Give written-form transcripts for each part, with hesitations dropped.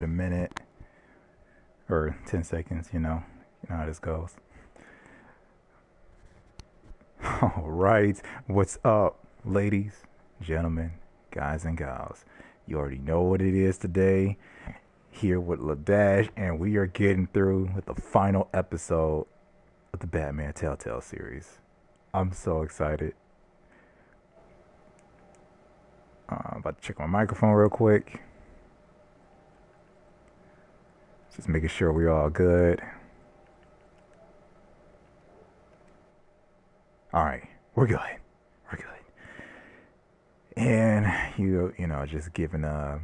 a minute or 10 seconds, you know how this goes. All right, what's up, ladies, gentlemen, guys and gals? You already know what it is today. Here with Ledash, and we are getting through with the final episode of the Batman Telltale Series. I'm so excited. I'm about to check my microphone real quick. Just making sure we're all good. All right, we're good. We're good. And just giving a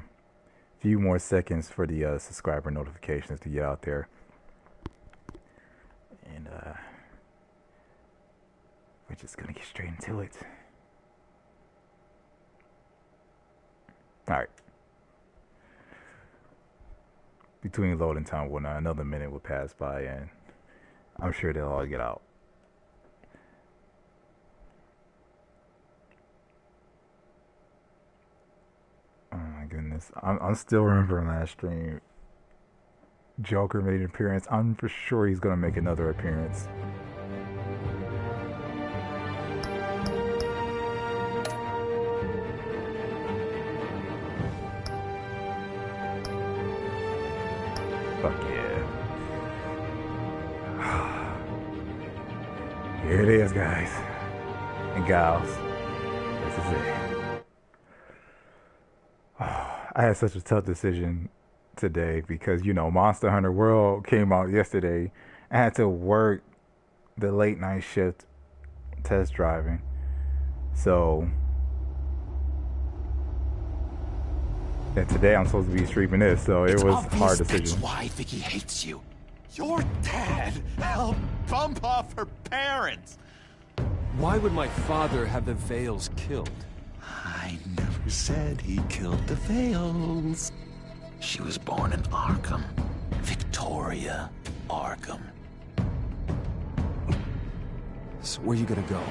few more seconds for the subscriber notifications to get out there. And we're just gonna get straight into it. All right. Between loading time and whatnot, another minute will pass by, and I'm sure they'll all get out. Oh my goodness. I'm still remembering last stream. Joker made an appearance. I'm for sure he's going to make another appearance. Fuck yeah. Here it is, guys and gals. This is it. I had such a tough decision today because, Monster Hunter World came out yesterday. I had to work the late night shift test driving. So, and today I'm supposed to be streaming this, so it was a hard decision. That's why Vicky hates you. Your dad helped bump off her parents. Why would my father have the Vales killed? I never said he killed the Vales. She was born in Arkham. Victoria Arkham. So where you gonna go?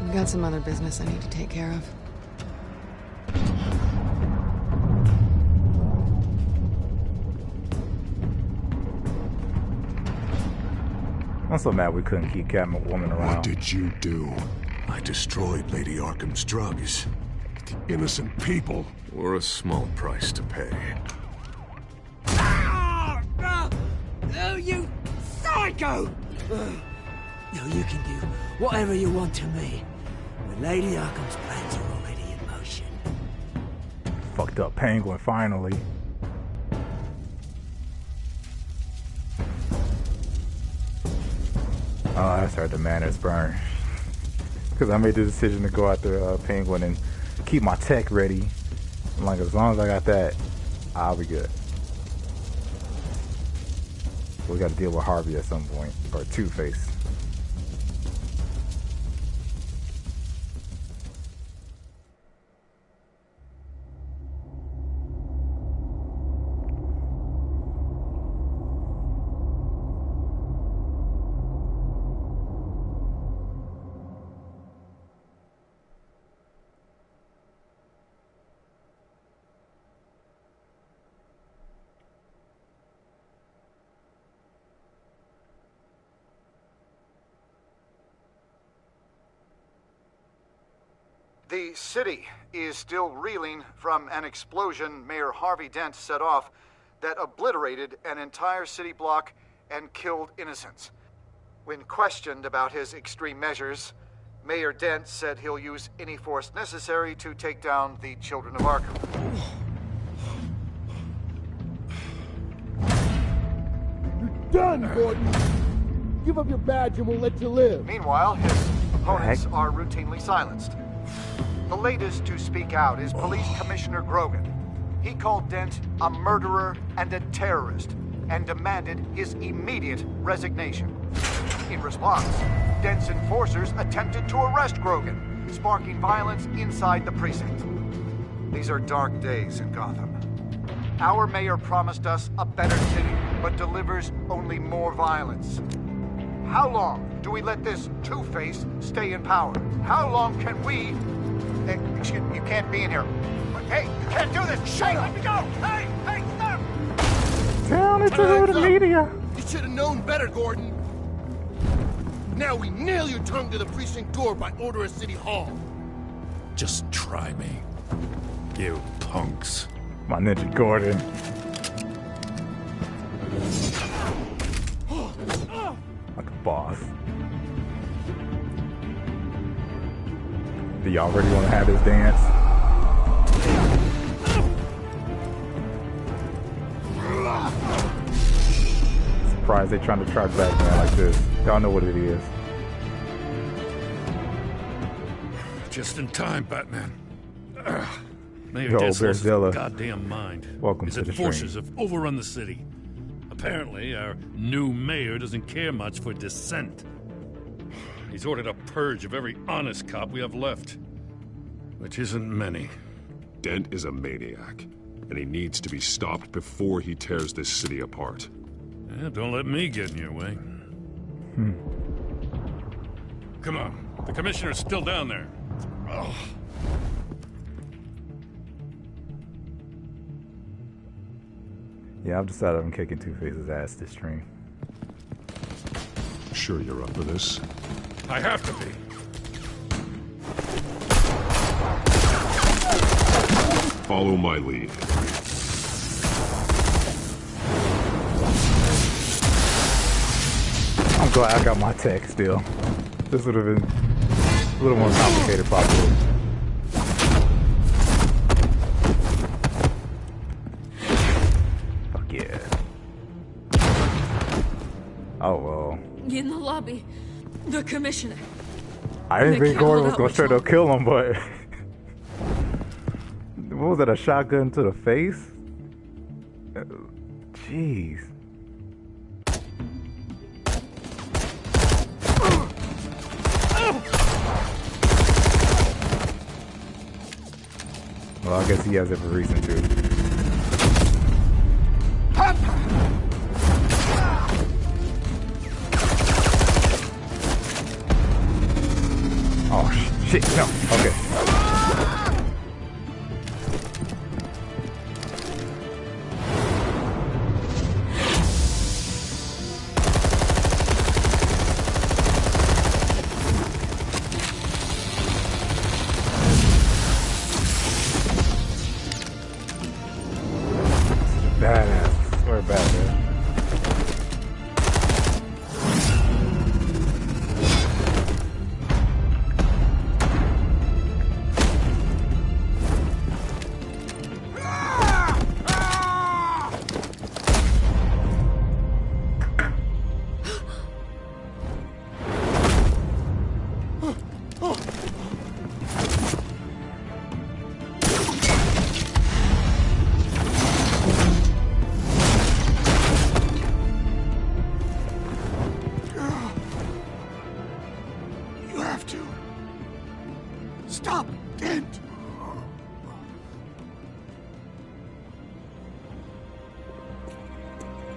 I've got some other business I need to take care of. I'm so mad we couldn't keep Catwoman around. What did you do? I destroyed Lady Arkham's drugs. The innocent people were a small price to pay. Oh, you psycho! No, you can do whatever you want to me. But Lady Arkham's plans are already in motion. Fucked up Penguin, finally. Oh, that's right, the manners burn. Because I made the decision to go after Penguin and keep my tech ready. I'm like, as long as I got that, I'll be good. We got to deal with Harvey at some point, or Two-Face. The city is still reeling from an explosion Mayor Harvey Dent set off that obliterated an entire city block and killed innocents. When questioned about his extreme measures, Mayor Dent said he'll use any force necessary to take down the children of Arkham. You're done, Gordon! Give up your badge and we'll let you live. Meanwhile, his opponents are routinely silenced. The latest to speak out is Police Commissioner Grogan. He called Dent a murderer and a terrorist and demanded his immediate resignation. In response, Dent's enforcers attempted to arrest Grogan, sparking violence inside the precinct. These are dark days in Gotham. Our mayor promised us a better city, but delivers only more violence. How long do we let this Two-Face stay in power? How long can we... Excuse me, you can't be in here. Hey, you can't do this! Shut up! Let me go! Hey, stop! Why turn over the media? You should have known better, Gordon. Now we nail your tongue to the precinct door by order of City Hall. Just try me. You punks. My Ninja Gordon. Like a boss. Do y'all really want to have this dance? Surprised they trying to track Batman like this. Y'all know what it is. Just in time, Batman. Mayor Yo, Dess lost his Bearzilla. goddamn mind. Welcome His to the enforcers stream. have overrun the city. Apparently, our new mayor doesn't care much for dissent. He's ordered a purge of every honest cop we have left. Which isn't many. Dent is a maniac, and he needs to be stopped before he tears this city apart. Yeah, don't let me get in your way. Come on. The commissioner's still down there. Oh. Yeah, I've decided I'm kicking Two-Face's ass this stream. Sure you're up for this? I have to be. Follow my lead. I'm glad I got my tech still. This would have been a little more complicated probably. Fuck yeah. Oh well. In the lobby, the commissioner. I didn't They think can't Gordon hold was out gonna much straight up longer. kill him, but what was that, a shotgun to the face? Jeez. Well, I guess he has every reason to. Oh shit! No. Okay. Badass. I swear bad, man. You have to. Stop Dent!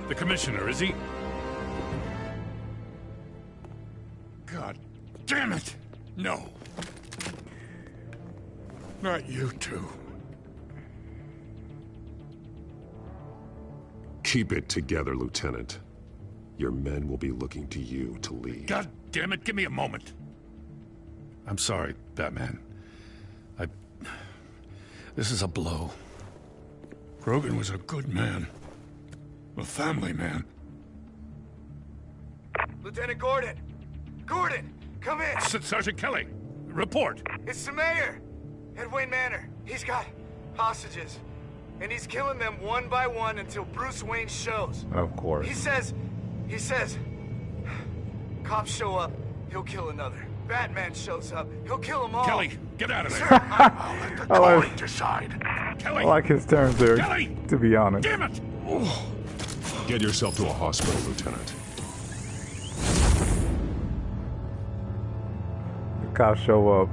The commissioner, is he? God damn it! No. Not you two. Keep it together, Lieutenant. Your men will be looking to you to lead. God damn it, give me a moment. I'm sorry, Batman. This is a blow. Grogan was a good man. A family man. Lieutenant Gordon! Gordon, come in! Sergeant Kelly, report. It's the mayor! At Wayne Manor. He's got hostages. And he's killing them one by one until Bruce Wayne shows. Of course. He says, cops show up, he'll kill another. Batman shows up, he'll kill them all. Kelly, get out of there. I'll let the court decide. Kelly, I like his terms there, Kelly! to be honest. Damn it! Get yourself to a hospital, Lieutenant. The cops show up,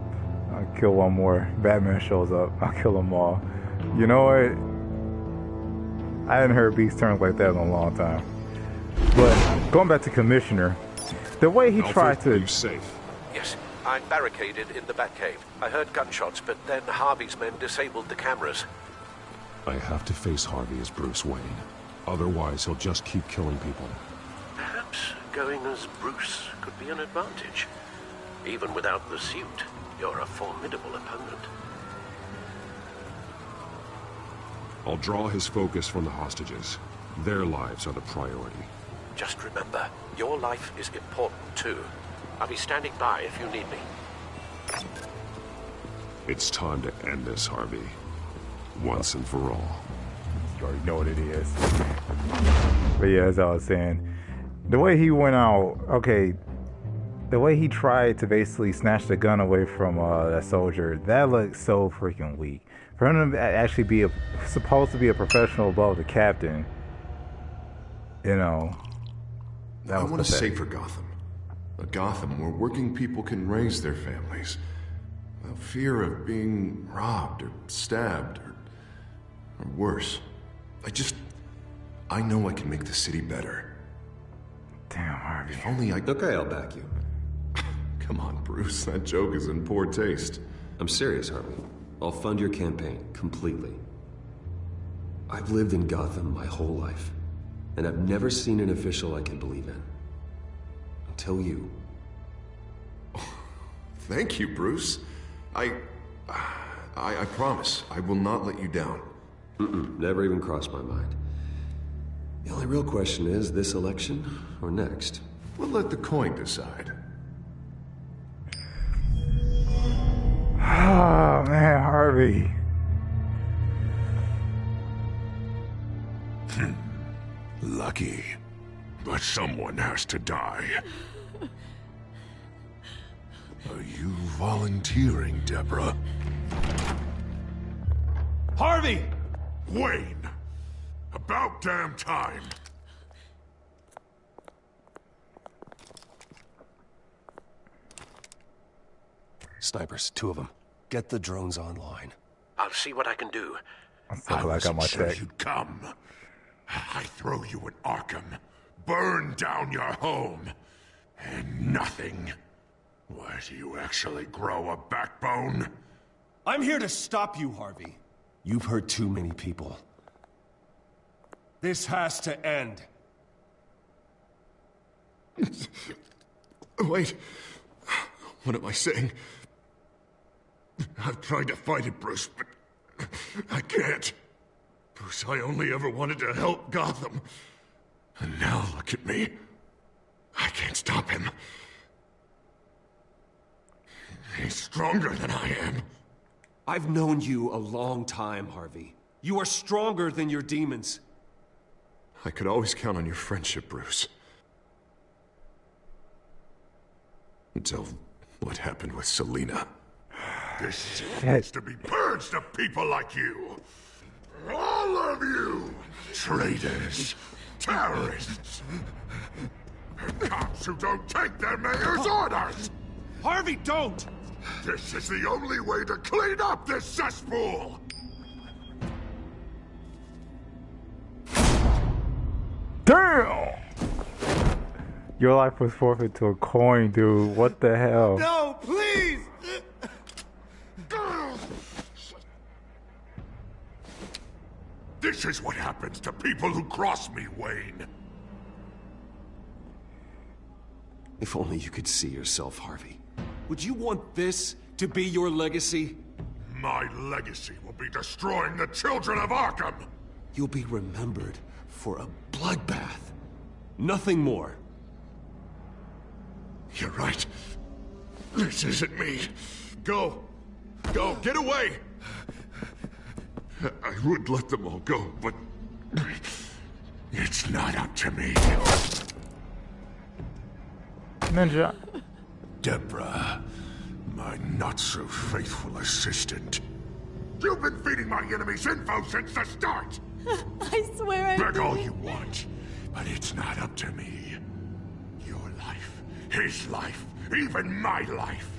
I'll kill one more. Batman shows up, I'll kill them all. You know what? I hadn't heard beast terms like that in a long time. But going back to Commissioner, the way he tried to... Are you safe? Yes, I'm barricaded in the Batcave. I heard gunshots, but then Harvey's men disabled the cameras. I have to face Harvey as Bruce Wayne. Otherwise, he'll just keep killing people. Perhaps going as Bruce could be an advantage. Even without the suit, you're a formidable opponent. I'll draw his focus from the hostages. Their lives are the priority. Just remember, your life is important too. I'll be standing by if you need me. It's time to end this, Harvey. Once and for all. You already know what it is. But yeah, as I was saying, the way he went out, okay, the way he tried to basically snatch the gun away from that soldier, that looked so freaking weak. For him to actually be supposed to be a professional above the captain, you know, I want a safer Gotham. A Gotham where working people can raise their families without fear of being robbed or stabbed or worse. I know I can make the city better. Damn, Harvey. If only I... Okay, I'll back you. Come on, Bruce. That joke is in poor taste. I'm serious, Harvey. I'll fund your campaign, completely. I've lived in Gotham my whole life, and I've never seen an official I can believe in. Until you. Thank you, Bruce. I promise, I will not let you down. Never even crossed my mind. The only real question is, this election or next? We'll let the coin decide. Oh, man, Harvey. Lucky. But someone has to die. Are you volunteering, Deborah? Harvey! Wayne! About damn time! Snipers, 2 of them. Get the drones online. I'll see what I can do. I wasn't sure you'd come. I throw you in Arkham, burn down your home, and nothing. Why, do you actually grow a backbone? I'm here to stop you, Harvey. You've hurt too many people. This has to end. Wait. What am I saying? I've tried to fight it, Bruce, but I can't. Bruce, I only ever wanted to help Gotham. And now look at me. I can't stop him. He's stronger than I am. I've known you a long time, Harvey. You are stronger than your demons. I could always count on your friendship, Bruce. Until what happened with Selina. This city needs to be purged of people like you. All of you! Traitors, terrorists, and cops who don't take their mayor's orders! Harvey, don't! This is the only way to clean up this cesspool! Damn! Your life was forfeit to a coin, dude. What the hell? No, please! This is what happens to people who cross me, Wayne. If only you could see yourself, Harvey. Would you want this to be your legacy? My legacy will be destroying the children of Arkham! You'll be remembered for a bloodbath. Nothing more. You're right. This isn't me. Go. Go. Get away. I would let them all go, but it's not up to me. Ninja. Deborah, my not-so-faithful assistant. You've been feeding my enemies info since the start! I swear I Beg did. all you want, but it's not up to me. Your life, his life, even my life.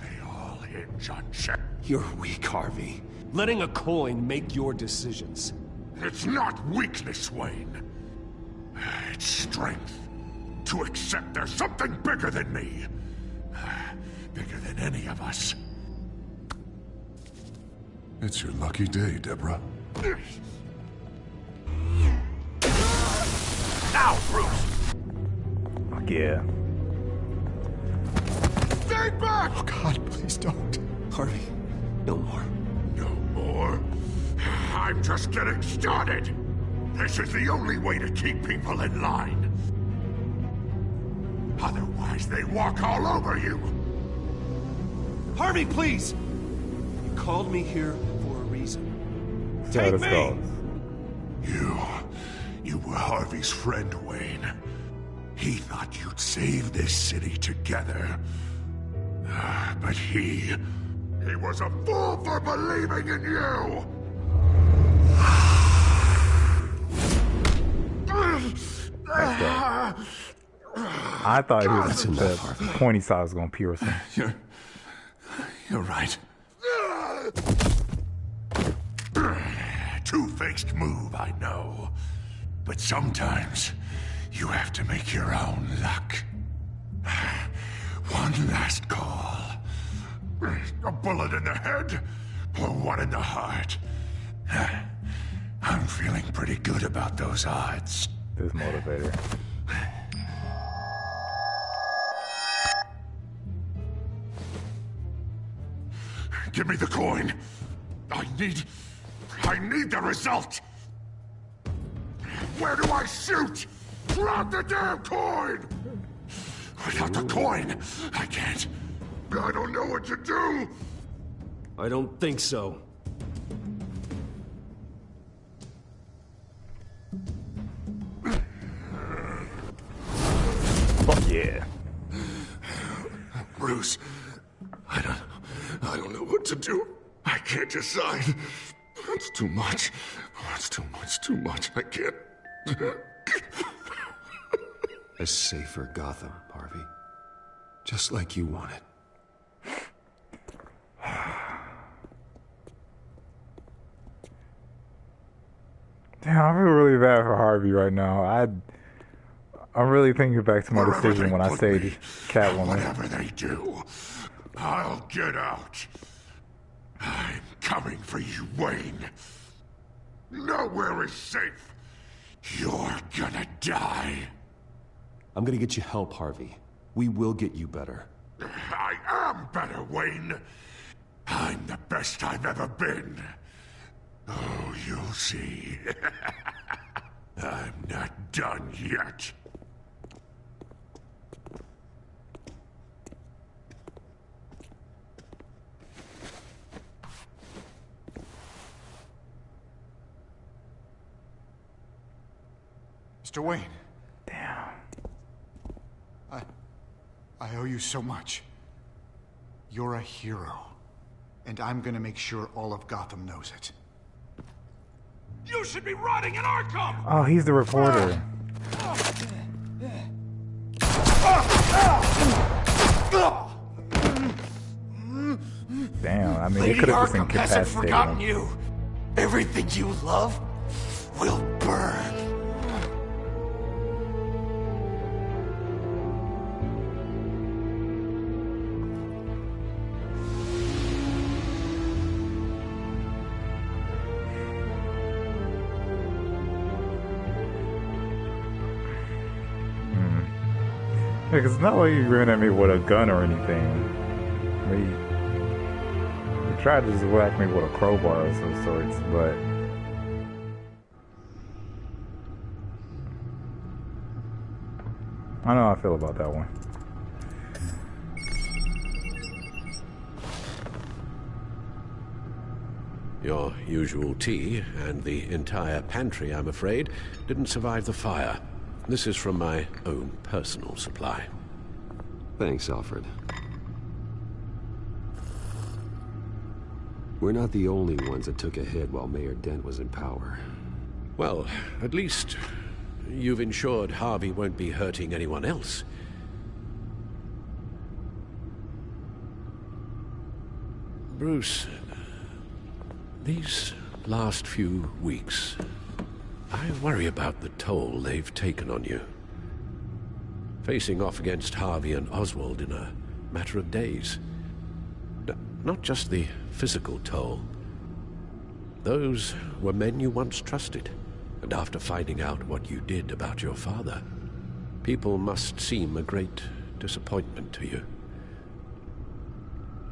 They all hinge on check. You're weak, Harvey. Letting a coin make your decisions. It's not weakness, Wayne. It's strength. To accept there's something bigger than me. Bigger than any of us. it's your lucky day, Deborah. Yeah. Stay back! Oh God, please don't. Harvey, no more. No more? I'm just getting started. This is the only way to keep people in line. Otherwise, they walk all over you. Harvey, please! You called me here for a reason. Take me! You were Harvey's friend, Wayne. He thought you'd save this city together. But he was a fool for believing in you! I thought he was the pointy side was gonna pierce him. You're right. Two-faced move, I know. But sometimes you have to make your own luck. One last call. A bullet in the head, or one in the heart. I'm feeling pretty good about those odds. This motivator. Give me the coin. I need the result. Where do I shoot? Grab the damn coin! Without the coin, I can't. I don't know what to do. I don't think so. Fuck yeah. Bruce, I don't know what to do. I can't decide. It's too much. It's too much. I can't. A safer Gotham, Harvey. Just like you wanted. Damn, I feel really bad for Harvey right now. I'm really thinking back to my decision when I saved Catwoman. Whatever they do, I'll get out. I'm coming for you, Wayne. Nowhere is safe. You're gonna die. I'm gonna get you help, Harvey. We will get you better. I am better, Wayne. I'm the best I've ever been. Oh, you'll see. I'm not done yet. Mr. Wayne. Damn. I owe you so much. You're a hero. And I'm gonna make sure all of Gotham knows it. You should be rotting in Arkham! Oh, he's the reporter. Damn, I mean, they could have just incapacitated him. Forgotten you. Everything you love will burn. Yeah, because it's not like he ran at me with a gun or anything. He tried to just whack me with a crowbar of some sorts, but... I know how I feel about that one. Your usual tea and the entire pantry, I'm afraid, didn't survive the fire. This is from my own personal supply. Thanks, Alfred. We're not the only ones that took a hit while Mayor Dent was in power. Well, at least you've ensured Harvey won't be hurting anyone else. Bruce, these last few weeks, I worry about the toll they've taken on you. Facing off against Harvey and Oswald in a matter of days. Not just the physical toll. Those were men you once trusted, and after finding out what you did about your father, People must seem a great disappointment to you.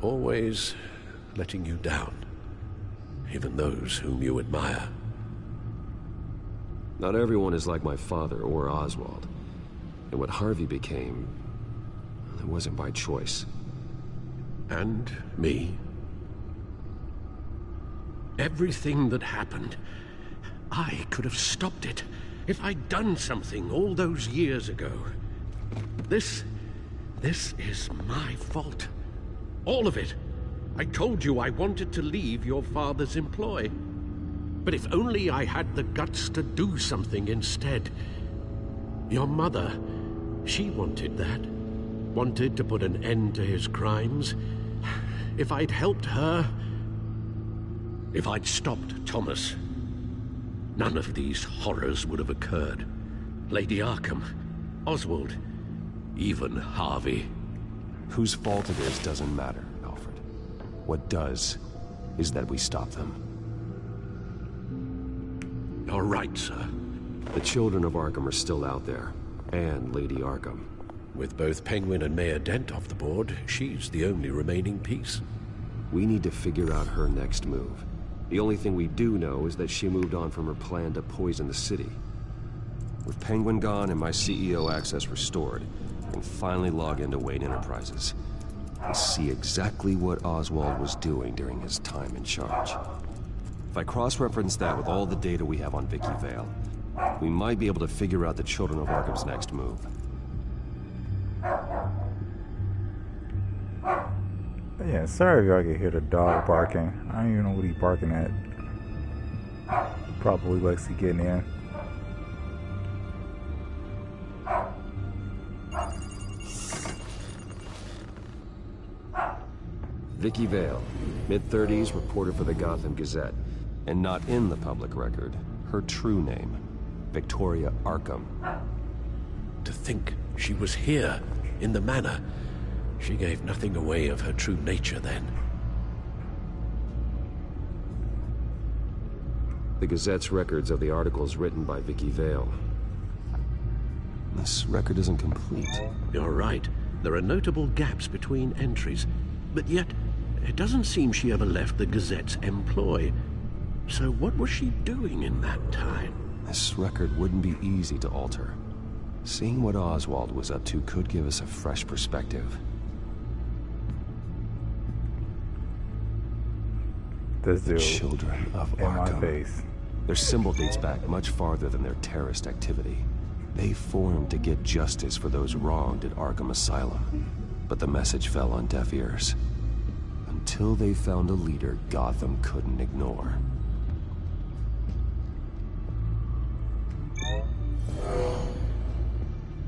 Always letting you down, even those whom you admire. Not everyone is like my father or Oswald. And what Harvey became, it wasn't by choice. And me. Everything that happened, I could have stopped it if I'd done something all those years ago. This is my fault. All of it. I told you I wanted to leave your father's employ. But if only I had the guts to do something instead. Your mother, she wanted that. Wanted to put an end to his crimes. If I'd helped her, if I'd stopped Thomas, none of these horrors would have occurred. Lady Arkham, Oswald, even Harvey. Whose fault it is doesn't matter, Alfred. What does is that we stop them. You're right, sir. The children of Arkham are still out there, and Lady Arkham. With both Penguin and Mayor Dent off the board, she's the only remaining piece. We need to figure out her next move. The only thing we do know is that she moved on from her plan to poison the city. With Penguin gone and my CEO access restored, I can finally log into Wayne Enterprises and see exactly what Oswald was doing during his time in charge. If I cross-reference that with all the data we have on Vicky Vale, we might be able to figure out the Children of Arkham's next move. Yeah, sorry if y'all can hear the dog barking. I don't even know what he's barking at. Probably Lexi getting in. Vicky Vale, mid-30s, reporter for the Gotham Gazette. And not in the public record, her true name, Victoria Arkham. To think she was here, in the manor. She gave nothing away of her true nature then. The Gazette's records of the articles written by Vicky Vale. This record isn't complete. You're right. There are notable gaps between entries, but yet it doesn't seem she ever left the Gazette's employ. So what was she doing in that time? This record wouldn't be easy to alter. Seeing what Oswald was up to could give us a fresh perspective. This dude, Children of in Arkham. my face. Their symbol dates back much farther than their terrorist activity. They formed to get justice for those wronged at Arkham Asylum. But the message fell on deaf ears. Until they found a leader Gotham couldn't ignore.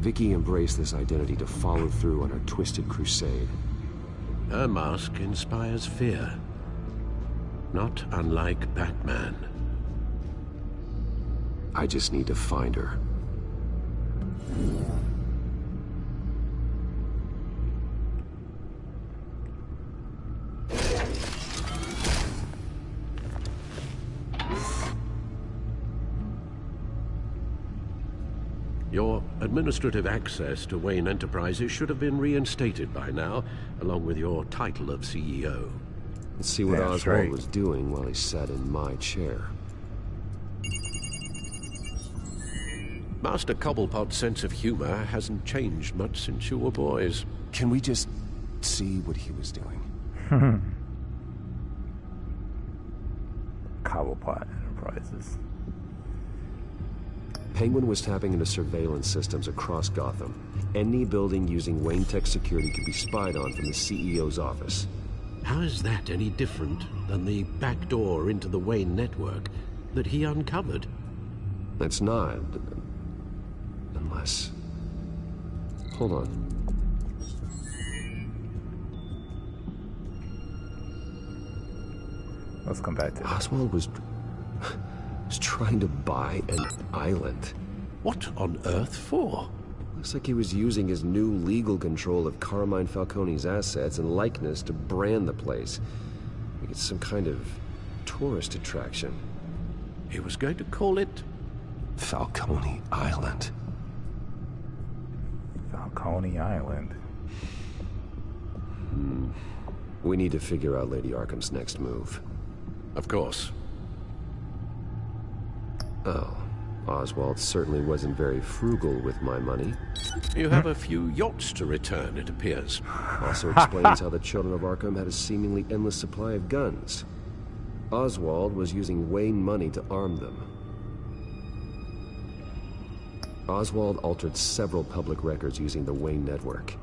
Vicky embraced this identity to follow through on her twisted crusade. Her mask inspires fear. Not unlike Batman. I just need to find her. Your administrative access to Wayne Enterprises should have been reinstated by now, along with your title of CEO. Let's see what Oswald was doing while he sat in my chair. Master Cobblepot's sense of humor hasn't changed much since you were boys. Can we just see what he was doing? Cobblepot Enterprises. Penguin was tapping into surveillance systems across Gotham. Any building using Wayne Tech security could be spied on from the CEO's office. How is that any different than the back door into the Wayne network that he uncovered? That's not. Unless... Hold on. Let's come back to that. Oswald was trying to buy an island. What on earth for? Looks like he was using his new legal control of Carmine Falcone's assets and likeness to brand the place. Like it's some kind of tourist attraction. He was going to call it... Falcone Island. Falcone Island. We need to figure out Lady Arkham's next move. Of course. Oh, Oswald certainly wasn't very frugal with my money. You have a few yachts to return, it appears. Also explains how the children of Arkham had a seemingly endless supply of guns. Oswald was using Wayne money to arm them. Oswald altered several public records using the Wayne network.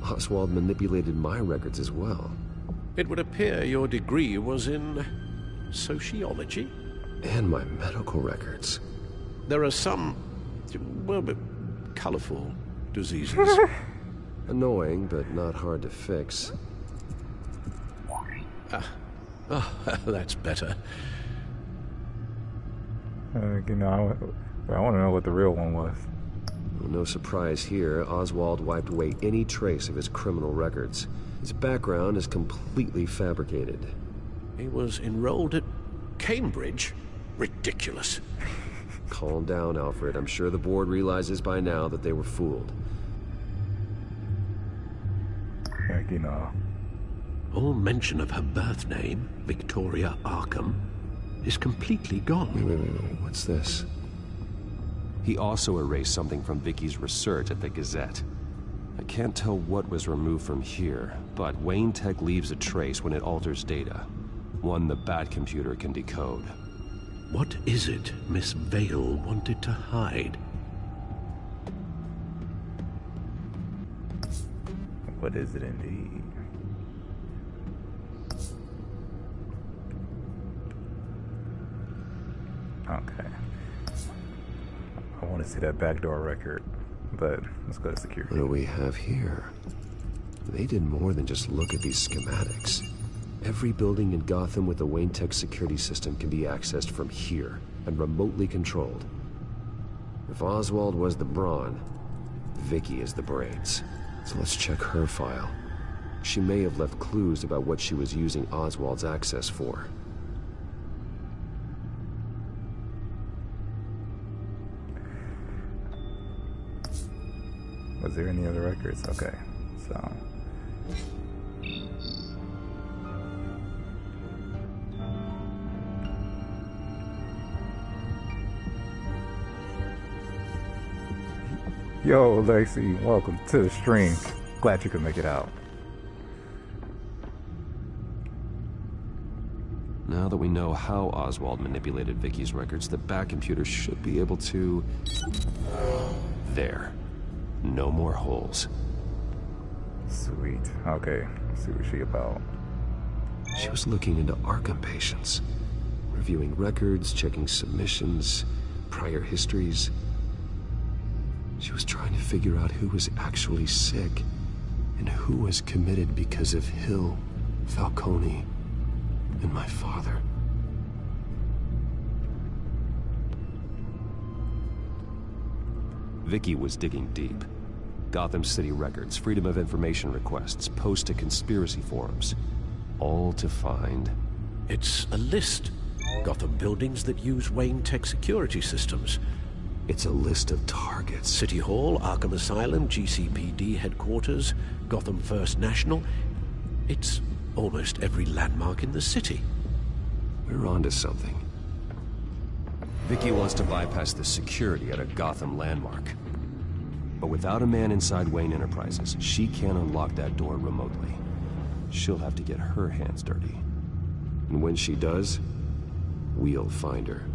Oswald manipulated my records as well. It would appear your degree was in sociology? And my medical records. There are some, well, colorful diseases. Annoying, but not hard to fix. That's better. You know, I want to know what the real one was. No surprise here, Oswald wiped away any trace of his criminal records. His background is completely fabricated. He was enrolled at Cambridge? Ridiculous. Calm down, Alfred. I'm sure the board realizes by now that they were fooled. Heck, you know. All mention of her birth name, Victoria Arkham, is completely gone. Wait. What's this? He also erased something from Vicky's research at the Gazette. I can't tell what was removed from here, but Wayne Tech leaves a trace when it alters data. One the Bat computer can decode. What is it Miss Vale wanted to hide? What is it indeed? Okay. I want to see that backdoor record, but let's go to security. What do we have here? They did more than just look at these schematics. Every building in Gotham with the Wayne Tech security system can be accessed from here and remotely controlled. If Oswald was the brawn, Vicky is the brains. So let's check her file. She may have left clues about what she was using Oswald's access for. Was there any other records? Okay, so... Yo, Lexi, welcome to the stream. Glad you could make it out. Now that we know how Oswald manipulated Vicky's records, the Bat computer should be able to... There. No more holes. Sweet. Okay, let's see what she about. She was looking into Arkham patients. Reviewing records, checking submissions, prior histories. She was trying to figure out who was actually sick and who was committed because of Hill, Falcone, and my father. Vicky was digging deep. Gotham City records, Freedom of Information requests, posts to conspiracy forums. All to find... It's a list. Gotham buildings that use Wayne Tech security systems. It's a list of targets. City Hall, Arkham Asylum, GCPD headquarters, Gotham First National. It's almost every landmark in the city. We're onto something. Vicky wants to bypass the security at a Gotham landmark. But without a man inside Wayne Enterprises, she can't unlock that door remotely. She'll have to get her hands dirty. And when she does, we'll find her.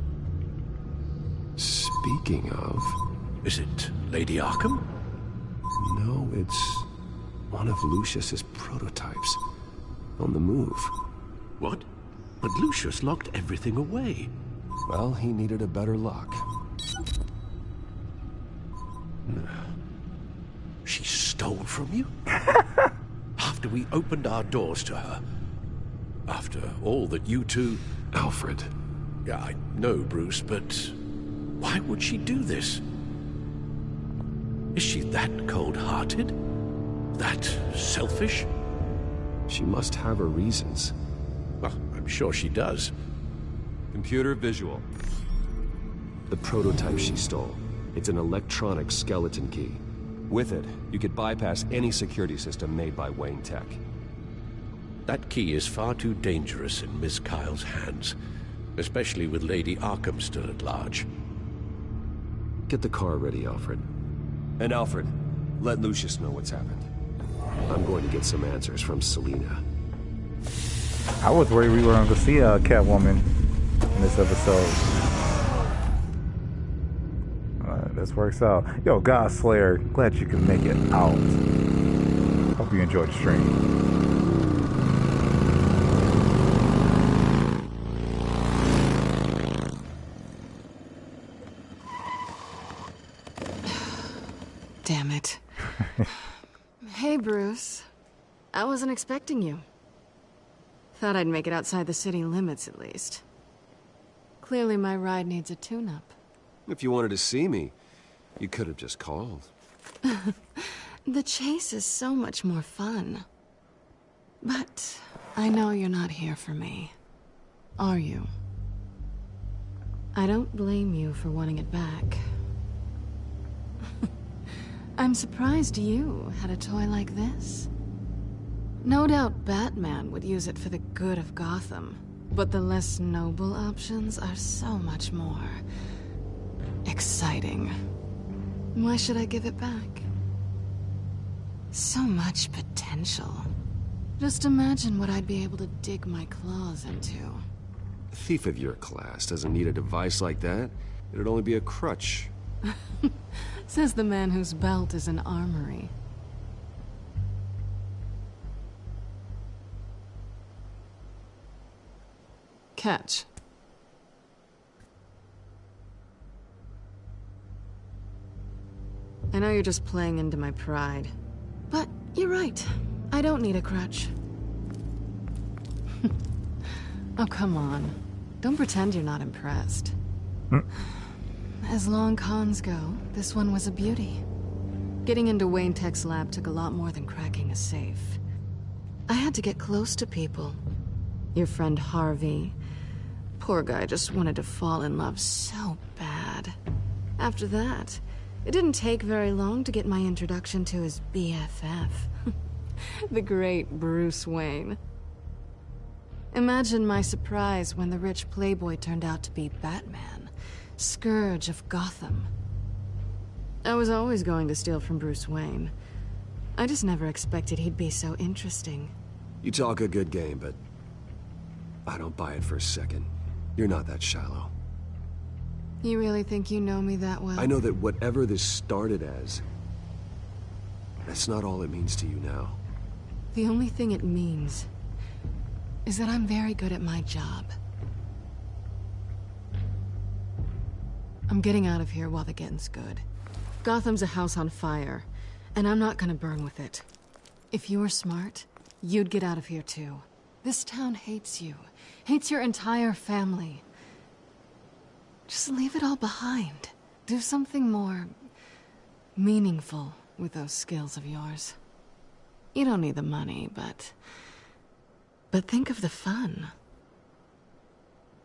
Speaking of... Is it Lady Arkham? No, it's one of Lucius's prototypes. On the move. What? But Lucius locked everything away. Well, he needed a better lock. She stole from you? After we opened our doors to her. After all that you two... Alfred. Yeah, I know, Bruce, but... why would she do this? Is she that cold-hearted? That selfish? She must have her reasons. Well, I'm sure she does. Computer visual. The prototype she stole. It's an electronic skeleton key. With it, you could bypass any security system made by Wayne Tech. That key is far too dangerous in Miss Kyle's hands, especially with Lady Arkham still at large. Get the car ready, Alfred. And Alfred, let Lucius know what's happened. I'm going to get some answers from Selina. I was worried we were going to see a Catwoman in this episode. This works out. Yo, God Slayer, glad you can make it out. Hope you enjoyed the stream. Damn it. Hey, Bruce. I wasn't expecting you. Thought I'd make it outside the city limits, at least. Clearly my ride needs a tune-up. If you wanted to see me, you could have just called. The chase is so much more fun. But I know you're not here for me. Are you? I don't blame you for wanting it back. I'm surprised you had a toy like this. No doubt Batman would use it for the good of Gotham, but the less noble options are so much more exciting. Why should I give it back? So much potential. Just imagine what I'd be able to dig my claws into. A thief of your class doesn't need a device like that. It'd only be a crutch. Says the man whose belt is an armory. Catch. I know you're just playing into my pride, but you're right. I don't need a crutch. Oh, come on. Don't pretend you're not impressed. As long cons go, this one was a beauty. Getting into Wayne Tech's lab took a lot more than cracking a safe. I had to get close to people. Your friend Harvey. Poor guy just wanted to fall in love so bad. After that, it didn't take very long to get my introduction to his BFF. The great Bruce Wayne. Imagine my surprise when the rich playboy turned out to be Batman, Scourge of Gotham. I was always going to steal from Bruce Wayne. I just never expected he'd be so interesting. You talk a good game, but I don't buy it for a second. You're not that shallow. You really think you know me that well? I know that whatever this started as, that's not all it means to you now. The only thing it means is that I'm very good at my job. I'm getting out of here while the getting's good. Gotham's a house on fire, and I'm not gonna burn with it. If you were smart, you'd get out of here too. This town hates you. Hates your entire family. Just leave it all behind. Do something more meaningful with those skills of yours. You don't need the money, but think of the fun.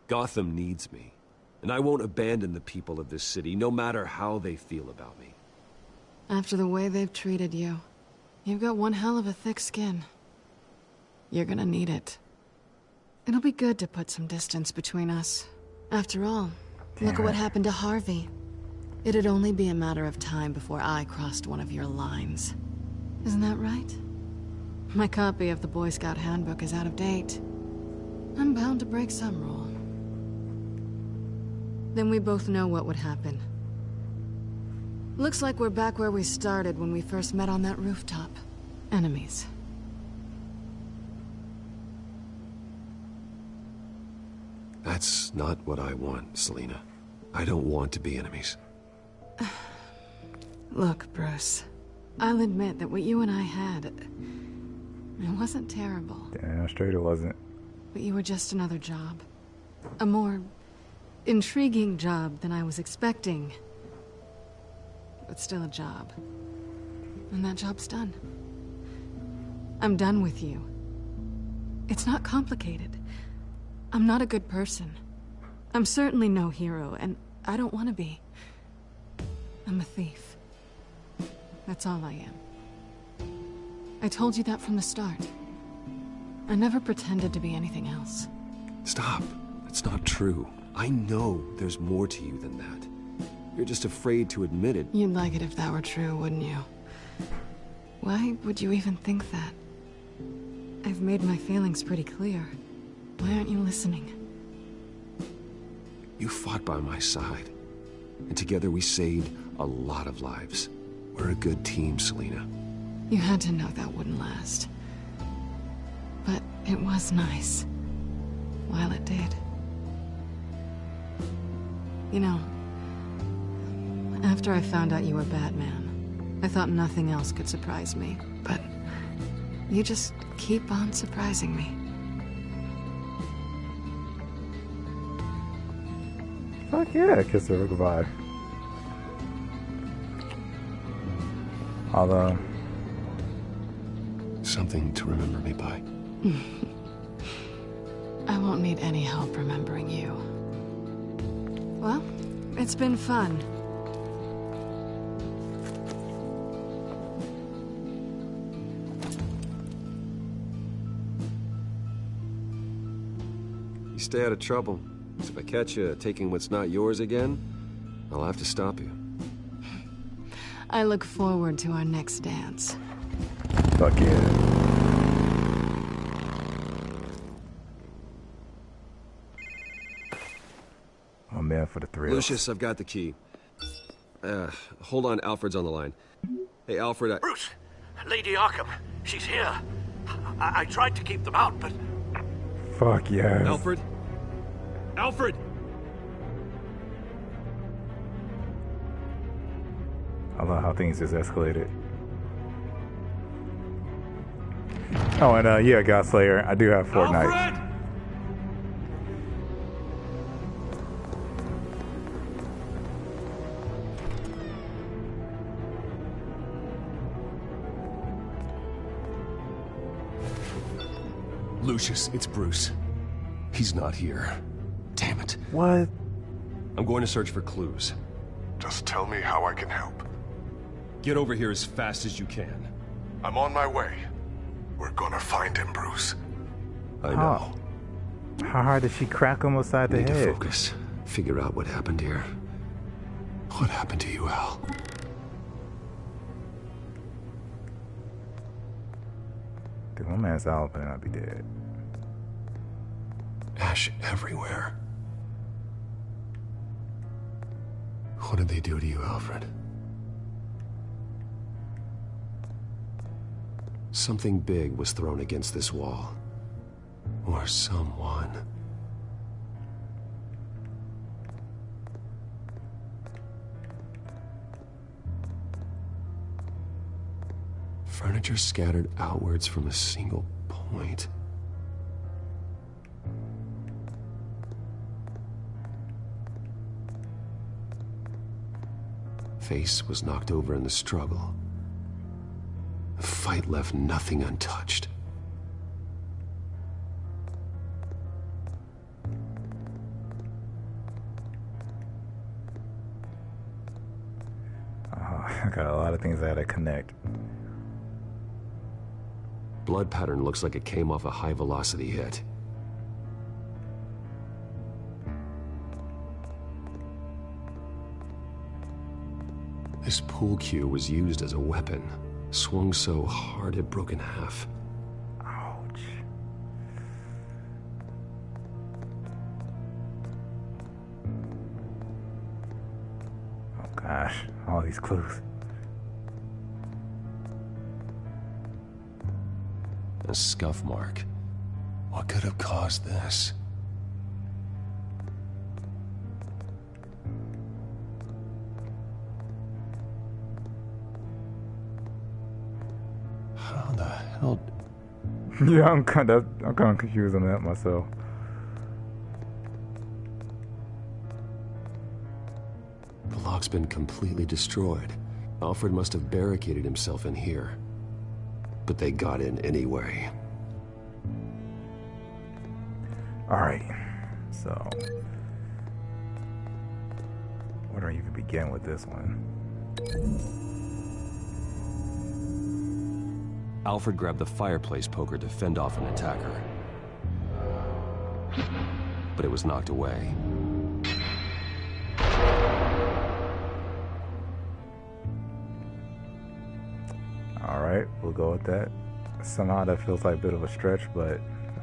Gotham needs me, and I won't abandon the people of this city, no matter how they feel about me. After the way they've treated you, you've got one hell of a thick skin. You're gonna need it. It'll be good to put some distance between us. After all, look at what happened to Harvey. It'd only be a matter of time before I crossed one of your lines. Isn't that right? My copy of the Boy Scout Handbook is out of date. I'm bound to break some rule. Then we both know what would happen. Looks like we're back where we started when we first met on that rooftop. Enemies. That's not what I want, Selina. I don't want to be enemies. Look, Bruce. I'll admit that what you and I had, it wasn't terrible. Damn straight it wasn't. But you were just another job. A more intriguing job than I was expecting. But still a job. And that job's done. I'm done with you. It's not complicated. I'm not a good person. I'm certainly no hero, and I don't want to be. I'm a thief. That's all I am. I told you that from the start. I never pretended to be anything else. Stop. That's not true. I know there's more to you than that. You're just afraid to admit it. You'd like it if that were true, wouldn't you? Why would you even think that? I've made my feelings pretty clear. Why aren't you listening? You fought by my side. And together we saved a lot of lives. We're a good team, Selina. You had to know that wouldn't last. But it was nice. While it did. You know, after I found out you were Batman, I thought nothing else could surprise me. But you just keep on surprising me. Fuck yeah, kiss her goodbye. Although... something to remember me by. I won't need any help remembering you. Well, it's been fun. You stay out of trouble. So if I catch you taking what's not yours again, I'll have to stop you. I look forward to our next dance. Fuck yeah. I'm in for the thrill. Lucius, I've got the key. Hold on, Alfred's on the line. Hey, Alfred, Bruce! Lady Arkham, she's here. I tried to keep them out, but... Fuck yes. Alfred? Alfred! I love how things just escalated. Oh, and yeah, Godslayer, I do have Fortnite. Alfred! Lucius, it's Bruce. He's not here. Damn it. What? I'm going to search for clues. Just tell me how I can help. Get over here as fast as you can. I'm on my way. We're gonna find him, Bruce. I know. How hard did she crack him upside the Need head? to focus. Figure out what happened here. What happened to you, Al? Dude, my man's Al better not be dead. Ash everywhere. What did they do to you, Alfred? Something big was thrown against this wall. Or someone. Furniture scattered outwards from a single point. Face was knocked over in the struggle. The fight left nothing untouched. I got a lot of things I had to connect. Blood pattern looks like it came off a high-velocity hit. This pool cue was used as a weapon. Swung so hard it broke in half. Ouch. Oh gosh, all these clues. A scuff mark. What could have caused this? How the hell? Yeah, I'm kind of confused on that myself. The lock's been completely destroyed. Alfred must have barricaded himself in here. But they got in anyway. Alright, so Where do I even begin with this one? Alfred grabbed the fireplace poker to fend off an attacker. But it was knocked away. Alright, we'll go with that. Somehow that feels like a bit of a stretch, but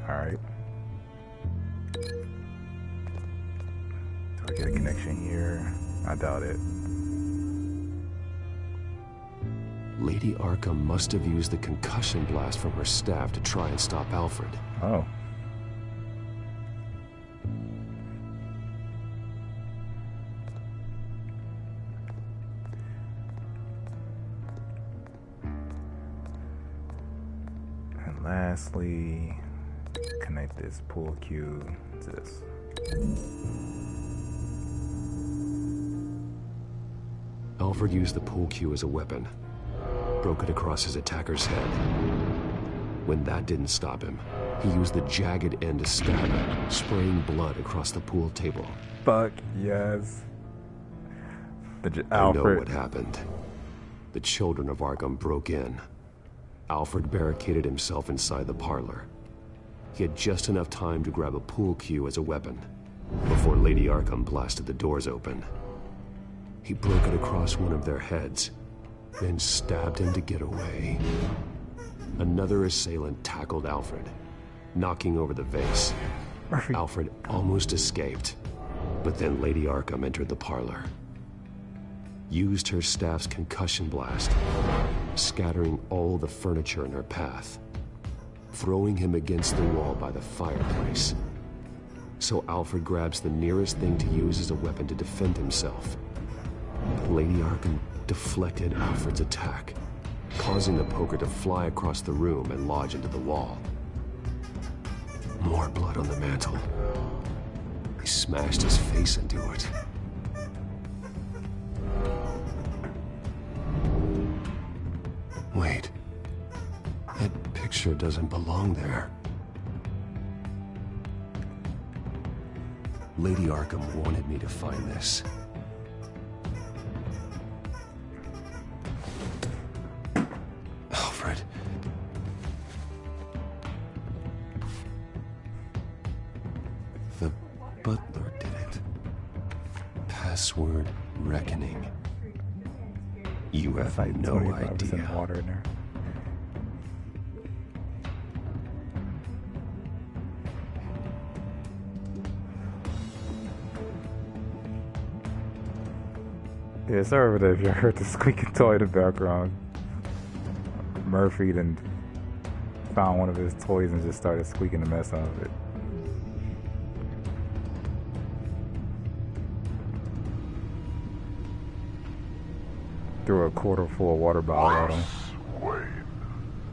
alright. Do I get a connection here? I doubt it. Lady Arkham must have used the concussion blast from her staff to try and stop Alfred. Oh. And lastly, connect this pool cue to this. Alfred used the pool cue as a weapon. Broke it across his attacker's head. When that didn't stop him, he used the jagged end to stab him, spraying blood across the pool table. Fuck yes. I know what happened. The children of Arkham broke in. Alfred barricaded himself inside the parlor. He had just enough time to grab a pool cue as a weapon before Lady Arkham blasted the doors open. He broke it across one of their heads, then stabbed him to get away. Another assailant tackled Alfred, knocking over the vase. Alfred almost escaped, but then Lady Arkham entered the parlor. Used her staff's concussion blast, scattering all the furniture in her path, throwing him against the wall by the fireplace. So Alfred grabs the nearest thing to use as a weapon to defend himself. But Lady Arkham deflected Alfred's attack, causing the poker to fly across the room and lodge into the wall. More blood on the mantel. He smashed his face into it. Wait. That picture doesn't belong there. Lady Arkham wanted me to find this. Alfred. The butler did it. Password reckoning. You have no idea. Water in there. Yeah, sorry for that if you heard the squeaking toy in the background. Murphy then found one of his toys and just started squeaking the mess out of it. Threw a quarter full water bottle at him. Wayne,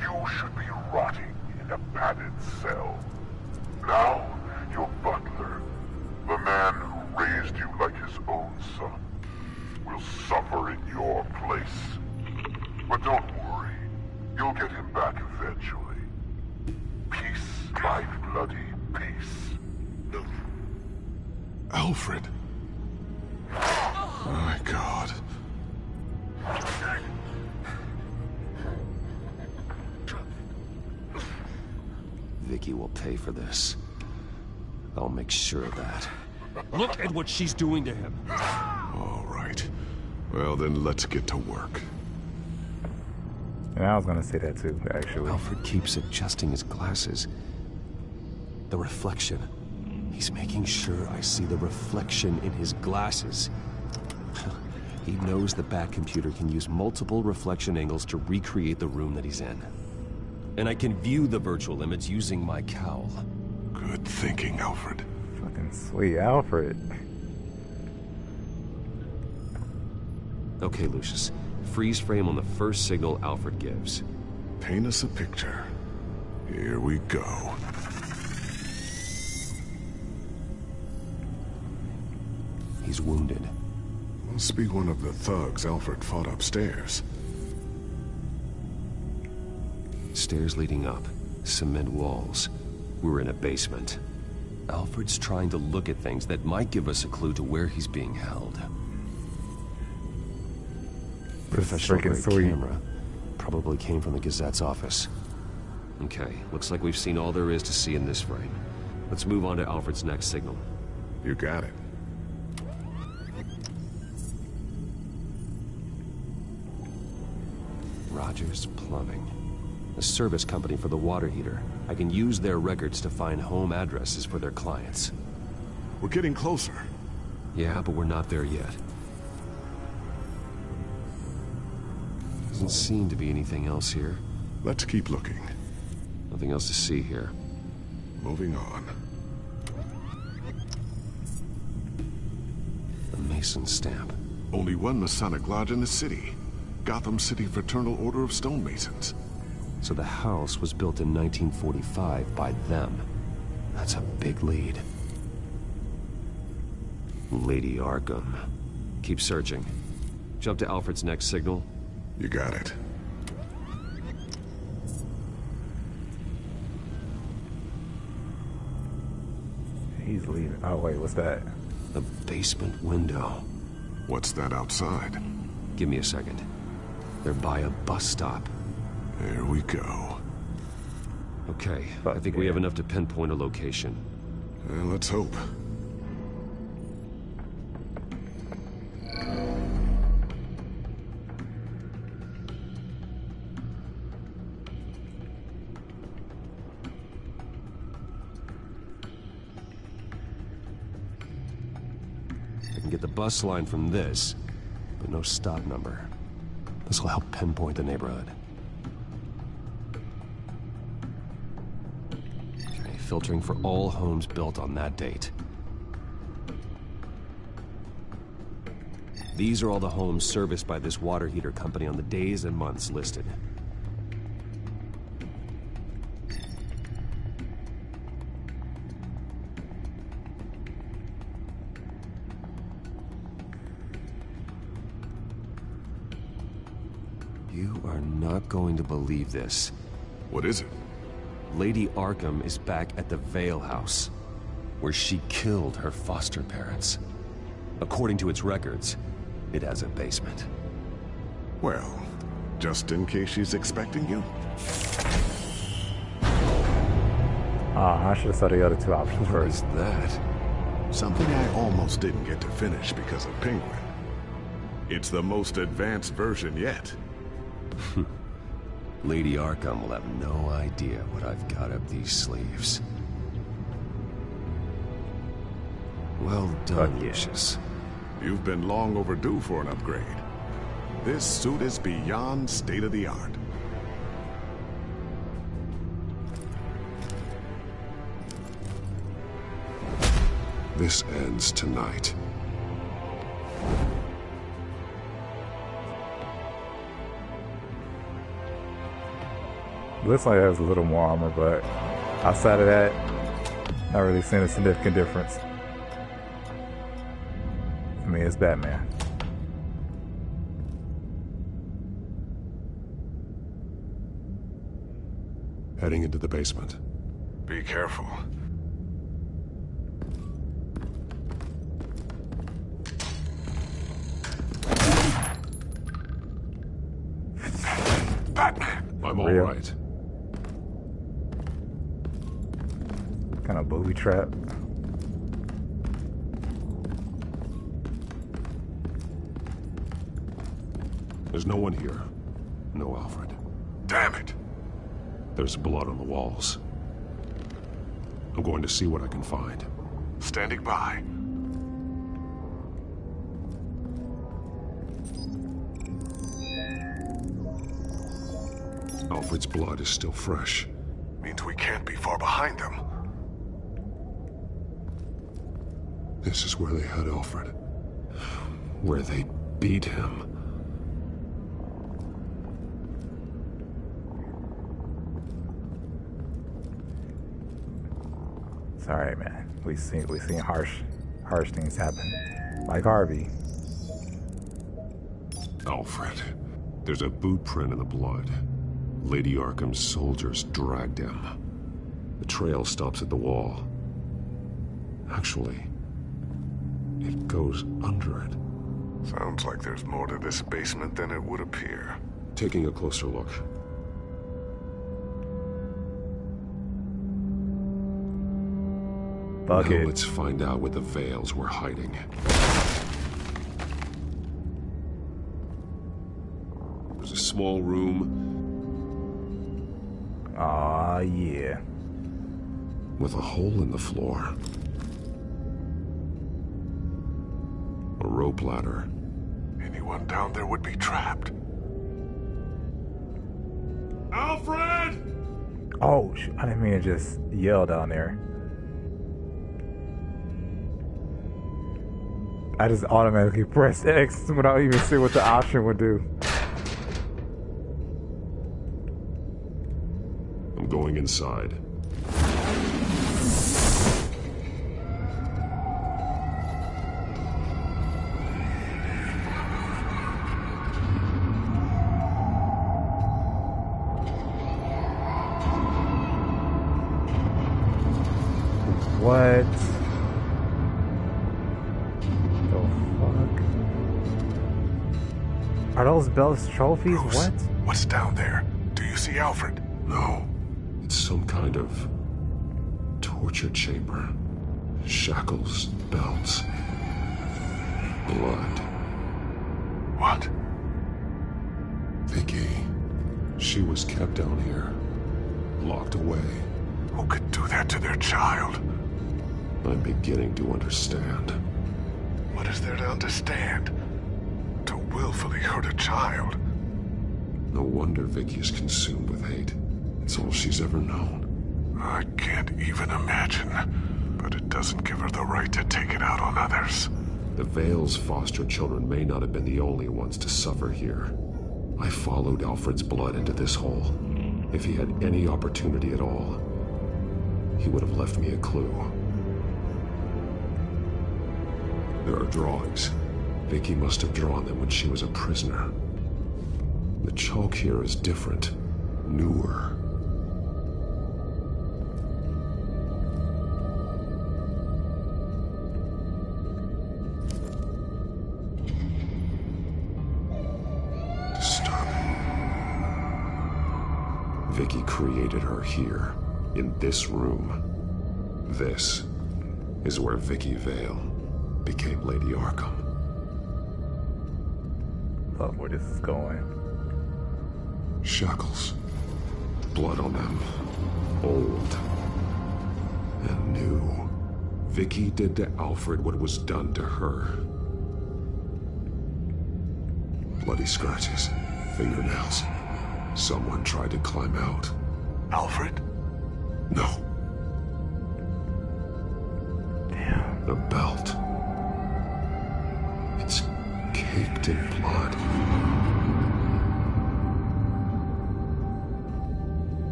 you should be rotting in a padded cell. Now, your butler, the man who raised you like his own son, will suffer in your place. But don't worry, you'll get him back eventually. Peace, my bloody peace. Alfred. Oh my God. Vicky will pay for this. I'll make sure of that. Look at what she's doing to him. All right. Well, then let's get to work. And I was gonna say that too, actually. Alfred keeps adjusting his glasses. The reflection. He's making sure I see the reflection in his glasses. He knows the Batcomputer can use multiple reflection angles to recreate the room that he's in. And I can view the virtual image using my cowl. Good thinking, Alfred. Fucking sweet Alfred. Okay, Lucius. Freeze frame on the first signal Alfred gives. Paint us a picture. Here we go. He's wounded. Must be one of the thugs Alfred fought upstairs. Stairs leading up. Cement walls. We're in a basement. Alfred's trying to look at things that might give us a clue to where he's being held. Professional grade sweet. camera. Probably came from the Gazette's office. Okay, looks like we've seen all there is to see in this frame. Let's move on to Alfred's next signal. You got it. Rogers Plumbing. A service company for the water heater. I can use their records to find home addresses for their clients. We're getting closer. Yeah, but we're not there yet. Doesn't seem to be anything else here. Let's keep looking. Nothing else to see here. Moving on. The Mason stamp. Only one Masonic lodge in the city. Gotham City Fraternal Order of Stonemasons. So the house was built in 1945 by them. That's a big lead. Lady Arkham. Keep searching. Jump to Alfred's next signal. You got it. He's leaving. Oh, wait, what's that? A basement window. What's that outside? Give me a second. They're by a bus stop. There we go. Okay, I think we have enough to pinpoint a location. Let's hope. I can get the bus line from this, but no stop number. This will help pinpoint the neighborhood. Okay, filtering for all homes built on that date. These are all the homes serviced by this water heater company on the days and months listed. You are not going to believe this. What is it? Lady Arkham is back at the Vale House, where she killed her foster parents. According to its records, it has a basement. Well, just in case she's expecting you. I should have saw the other two options What first. is that? Something I almost didn't get to finish because of Penguin. It's the most advanced version yet. Lady Arkham will have no idea what I've got up these sleeves. Well done, Lucius. You've been long overdue for an upgrade. This suit is beyond state-of-the-art. This ends tonight. Looks like it has a little more armor, but outside of that, not really seeing a significant difference. I mean, it's Batman. Heading into the basement. Be careful. Batman! I'm all right. Kind of booby trap. There's no one here. No Alfred. Damn it! There's blood on the walls. I'm going to see what I can find. Standing by. Alfred's blood is still fresh. Means we can't be far behind them. This is where they had Alfred. Where they beat him. It's alright, man. We've seen harsh things happen. Like Harvey. Alfred. There's a boot print in the blood. Lady Arkham's soldiers dragged him. The trail stops at the wall. Actually, it goes under it. Sounds like there's more to this basement than it would appear. Taking a closer look. Now let's find out what the Veils were hiding. There's a small room. Aw, yeah. With a hole in the floor. A rope ladder. Anyone down there would be trapped. Alfred! Oh, I didn't mean to just yell down there. I just automatically pressed X without even seeing what the option would do. I'm going inside. What? The fuck? Are those Bell's trophies? Bruce, what? What's down there? Do you see Alfred? No. It's some kind of torture chamber. Shackles, belts, blood. What? Vicky. She was kept down here. Locked away. Who could do that to their child? I'm beginning to understand. What is there to understand? To willfully hurt a child? No wonder Vicky is consumed with hate. It's all she's ever known. I can't even imagine. But it doesn't give her the right to take it out on others. The Veil's foster children may not have been the only ones to suffer here. I followed Alfred's blood into this hole. If he had any opportunity at all, he would have left me a clue. There are drawings. Vicky must have drawn them when she was a prisoner. The chalk here is different, newer. Disturbing. Vicky created her here, in this room. This is where Vicky Vale became Lady Arkham. Love where this is going. Shackles. Blood on them. Old. And new. Vicky did to Alfred what was done to her. Bloody scratches. Fingernails. Someone tried to climb out. Alfred? No. Damn. The belt. It's caked in blood.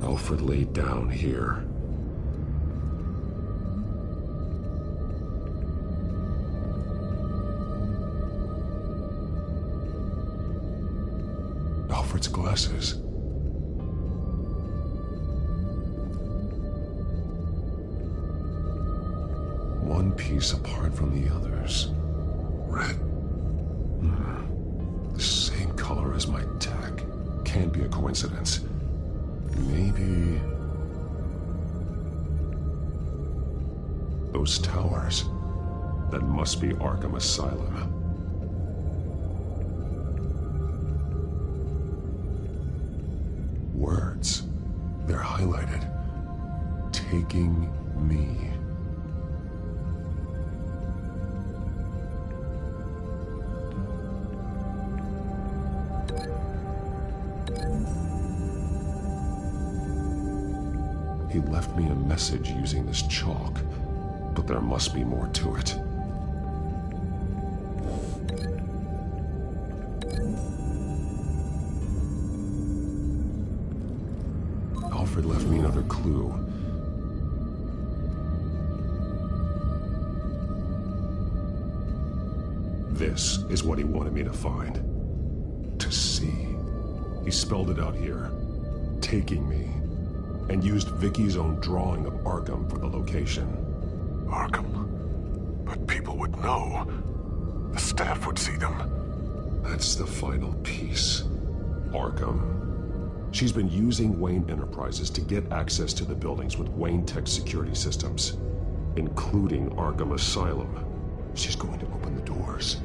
Alfred laid down here. Alfred's glasses. One piece apart from the others. Red. The same color as my tech. Can't be a coincidence. Maybe... those towers. That must be Arkham Asylum. Words. They're highlighted. Taking me. He left me a message using this chalk, but there must be more to it. Alfred left me another clue. This is what he wanted me to find. To see. He spelled it out here. Taking me. and used Vicky's own drawing of Arkham for the location. Arkham? But people would know. The staff would see them. That's the final piece. Arkham. She's been using Wayne Enterprises to get access to the buildings with Wayne Tech security systems, including Arkham Asylum. She's going to open the doors,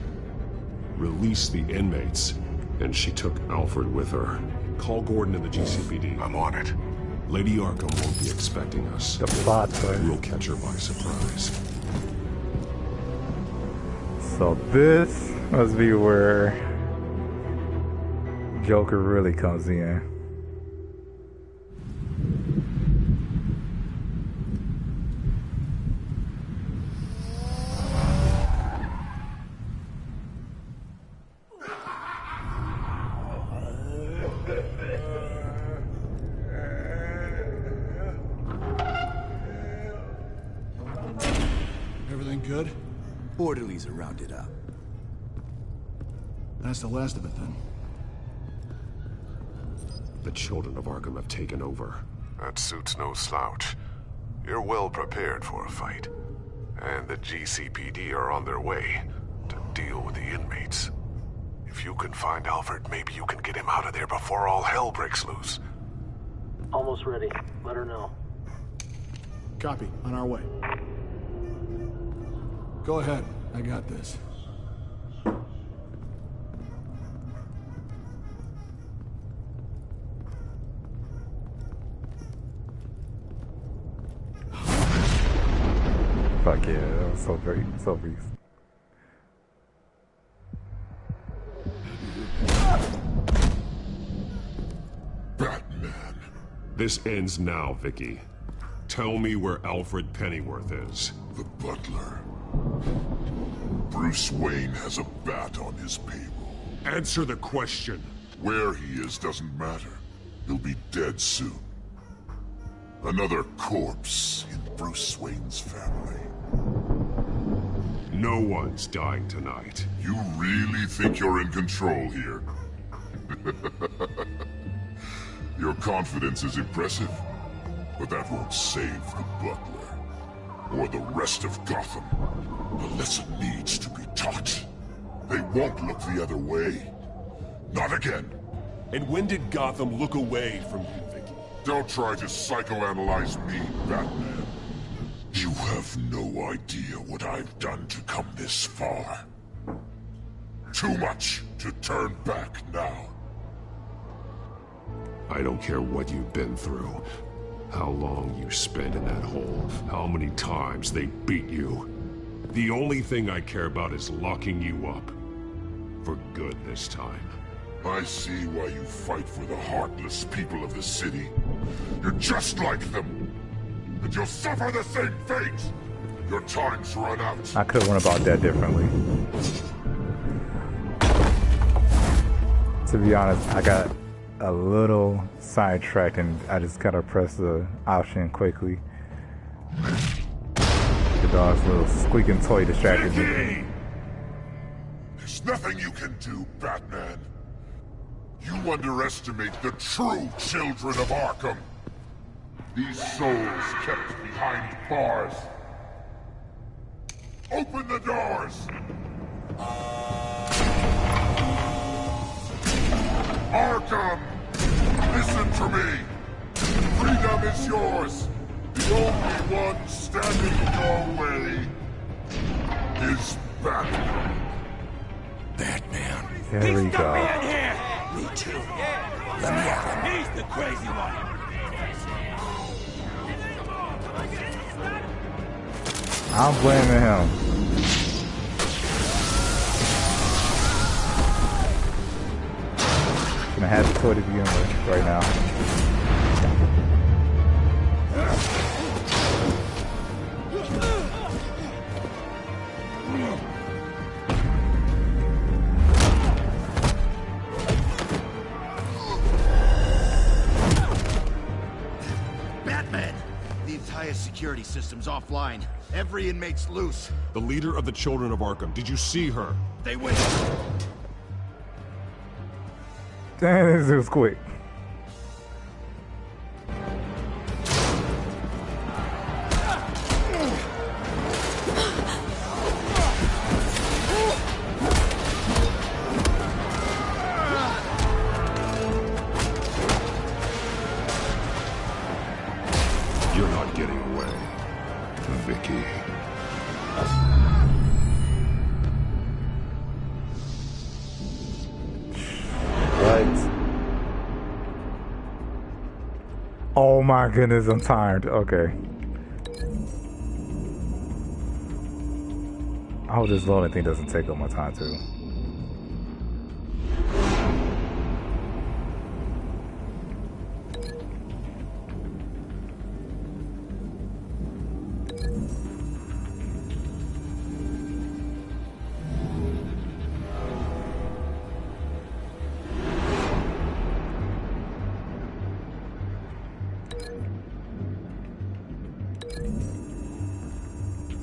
release the inmates, and she took Alfred with her. Call Gordon in the GCPD. I'm on it. Lady Arkham won't be expecting us. The plot twist. We'll catch her by surprise. So this must be where Joker really comes in. Everything good? Orderlies are rounded up. That's the last of it, then. The children of Arkham have taken over. That suit's no slouch. You're well prepared for a fight. And the GCPD are on their way to deal with the inmates. If you can find Alfred, maybe you can get him out of there before all hell breaks loose. Almost ready. Let her know. Copy. On our way. Go ahead. I got this. Fuck yeah, that was so great. So beast. Batman. This ends now, Vicky. Tell me where Alfred Pennyworth is. The butler. Bruce Wayne has a bat on his payroll. Answer the question. Where he is doesn't matter. He'll be dead soon. Another corpse in Bruce Wayne's family. No one's dying tonight. You really think you're in control here? Your confidence is impressive, but that won't save the butler. Or the rest of Gotham. The lesson needs to be taught. They won't look the other way. Not again. And when did Gotham look away from you, Vicky? Don't try to psychoanalyze me, Batman. You have no idea what I've done to come this far. Too much to turn back now. I don't care what you've been through. How long you spent in that hole. How many times they beat you. The only thing I care about is locking you up. For good this time. I see why you fight for the heartless people of the city. You're just like them. And you'll suffer the same fate. Your time's run out. I could have went about that differently. To be honest, I got a little sidetracked and I just kind of pressed the option quickly. The dog's little squeaking toy distracted me. There's nothing you can do, Batman. You underestimate the true children of Arkham. These souls kept behind bars. Open the doors! Arkham! Listen to me! Freedom is yours! The only one standing in your way is Batman. Batman. There we go. Me too. Let me at him. He's the crazy one. I'm blaming him. Gonna have the toy to begin with right now. Batman! The entire security system's offline. Every inmate's loose. The leader of the Children of Arkham. Did you see her? They went. Damn, this was quick. getting away, Vicky. What? Oh my goodness, I'm tired. Okay. I hope this loading thing doesn't take up my time too.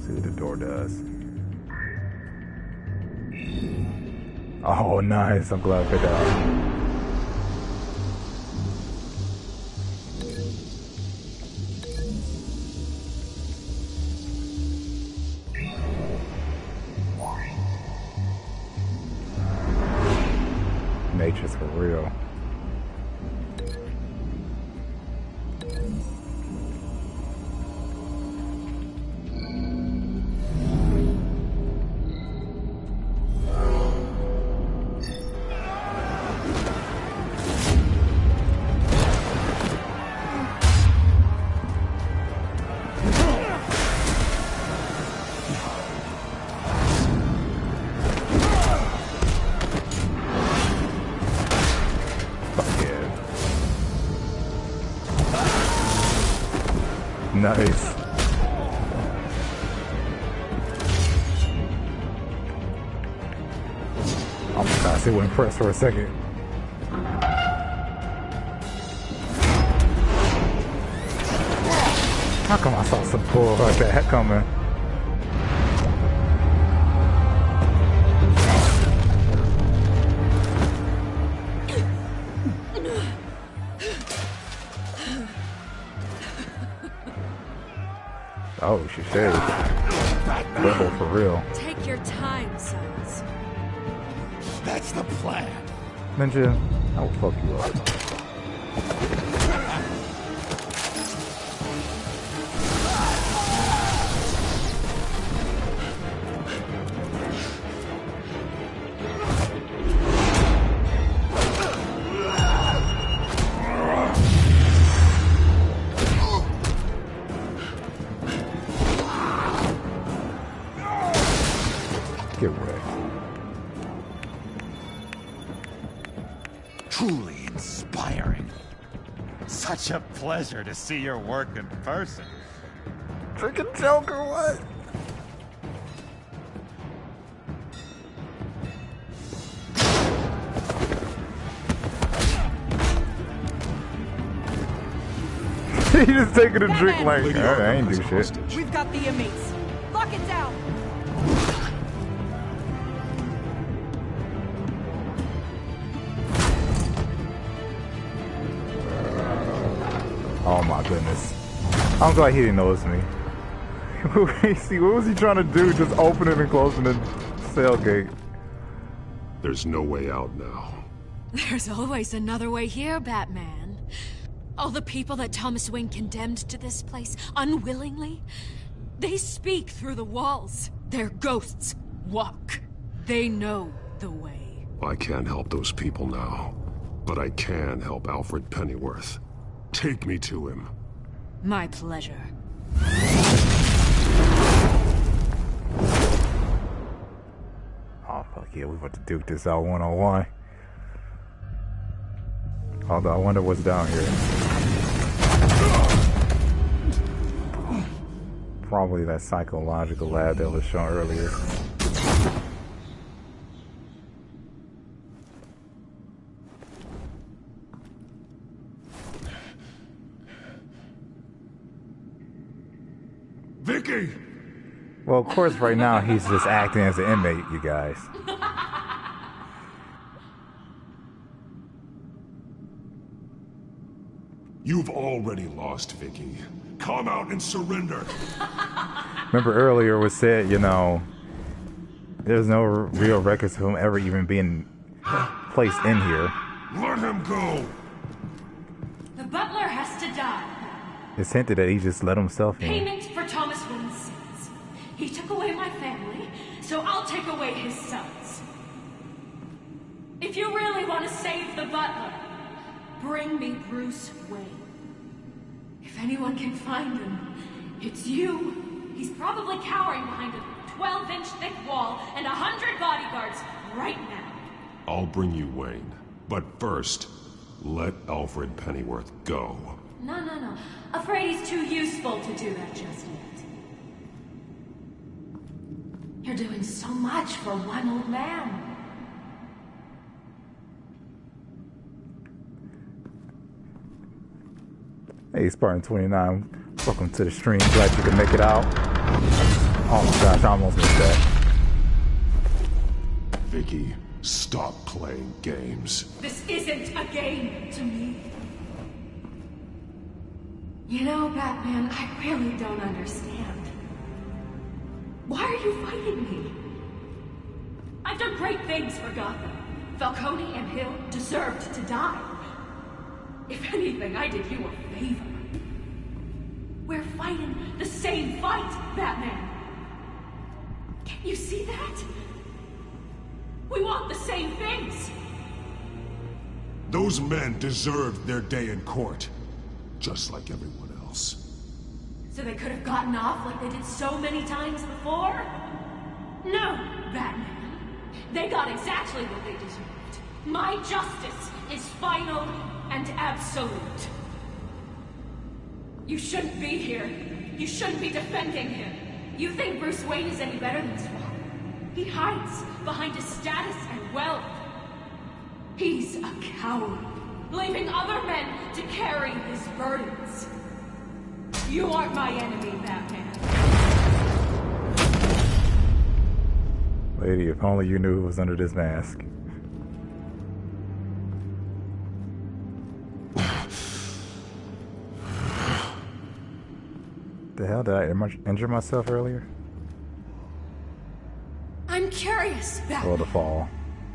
See what the door does. Oh, nice. I'm glad I picked that up. Nature's for real. Nice. Oh my gosh, it went press for a second. How come I saw some bull like that coming? Oh, she shaved. Level for real. Take your time, sons. That's the plan. Ninja, I will fuck you up. Get wrecked. Truly inspiring. Such a pleasure to see your work in person. Freaking Joker, what? He just taking a drink like, I ain't do shit. We've got the inmates. Lock it down. Oh my goodness. I'm glad he didn't notice me. What was he trying to do? Just opening and closing the cell gate. There's no way out now. There's always another way here, Batman. All the people that Thomas Wayne condemned to this place unwillingly, they speak through the walls. Their ghosts walk. They know the way. I can't help those people now, but I can help Alfred Pennyworth. Take me to him. My pleasure. Oh fuck yeah, we about to duke this out one-on-one. Although I wonder what's down here. Probably that psychological lab that was shown earlier. Vicky! Well, of course, right now he's just acting as an inmate, you guys. You've already lost, Vicky. Come out and surrender. Remember earlier it was said, you know, there's no real records of him ever even being placed in here. Let him go! The butler has to die. It's hinted that he just let himself in. Payment for Thomas Wayne's sins. He took away my family, so I'll take away his sons. If you really want to save the butler, bring me Bruce Wayne. If anyone can find him, it's you. He's probably cowering behind a 12-inch thick wall and 100 bodyguards right now. I'll bring you Wayne. But first, let Alfred Pennyworth go. No. Afraid he's too useful to do that just yet. You're doing so much for one old man. Hey, Spartan29, welcome to the stream. Glad you could make it out. Oh my gosh, I almost missed that. Vicky, stop playing games. This isn't a game to me. You know, Batman, I really don't understand. Why are you fighting me? I've done great things for Gotham. Falcone and Hill deserved to die. If anything, I did you a favor. We're fighting the same fight, Batman. Can't you see that? We want the same things. Those men deserved their day in court, just like everyone else. So they could have gotten off like they did so many times before? No, Batman. They got exactly what they deserved. My justice is final and absolute. You shouldn't be here. You shouldn't be defending him. You think Bruce Wayne is any better than Swamp? He hides behind his status and wealth. He's a coward, leaving other men to carry his burdens. You aren't my enemy, Batman. Lady, if only you knew who was under this mask. The hell, did I injure myself earlier? I'm curious, Batman. Oh, the fall.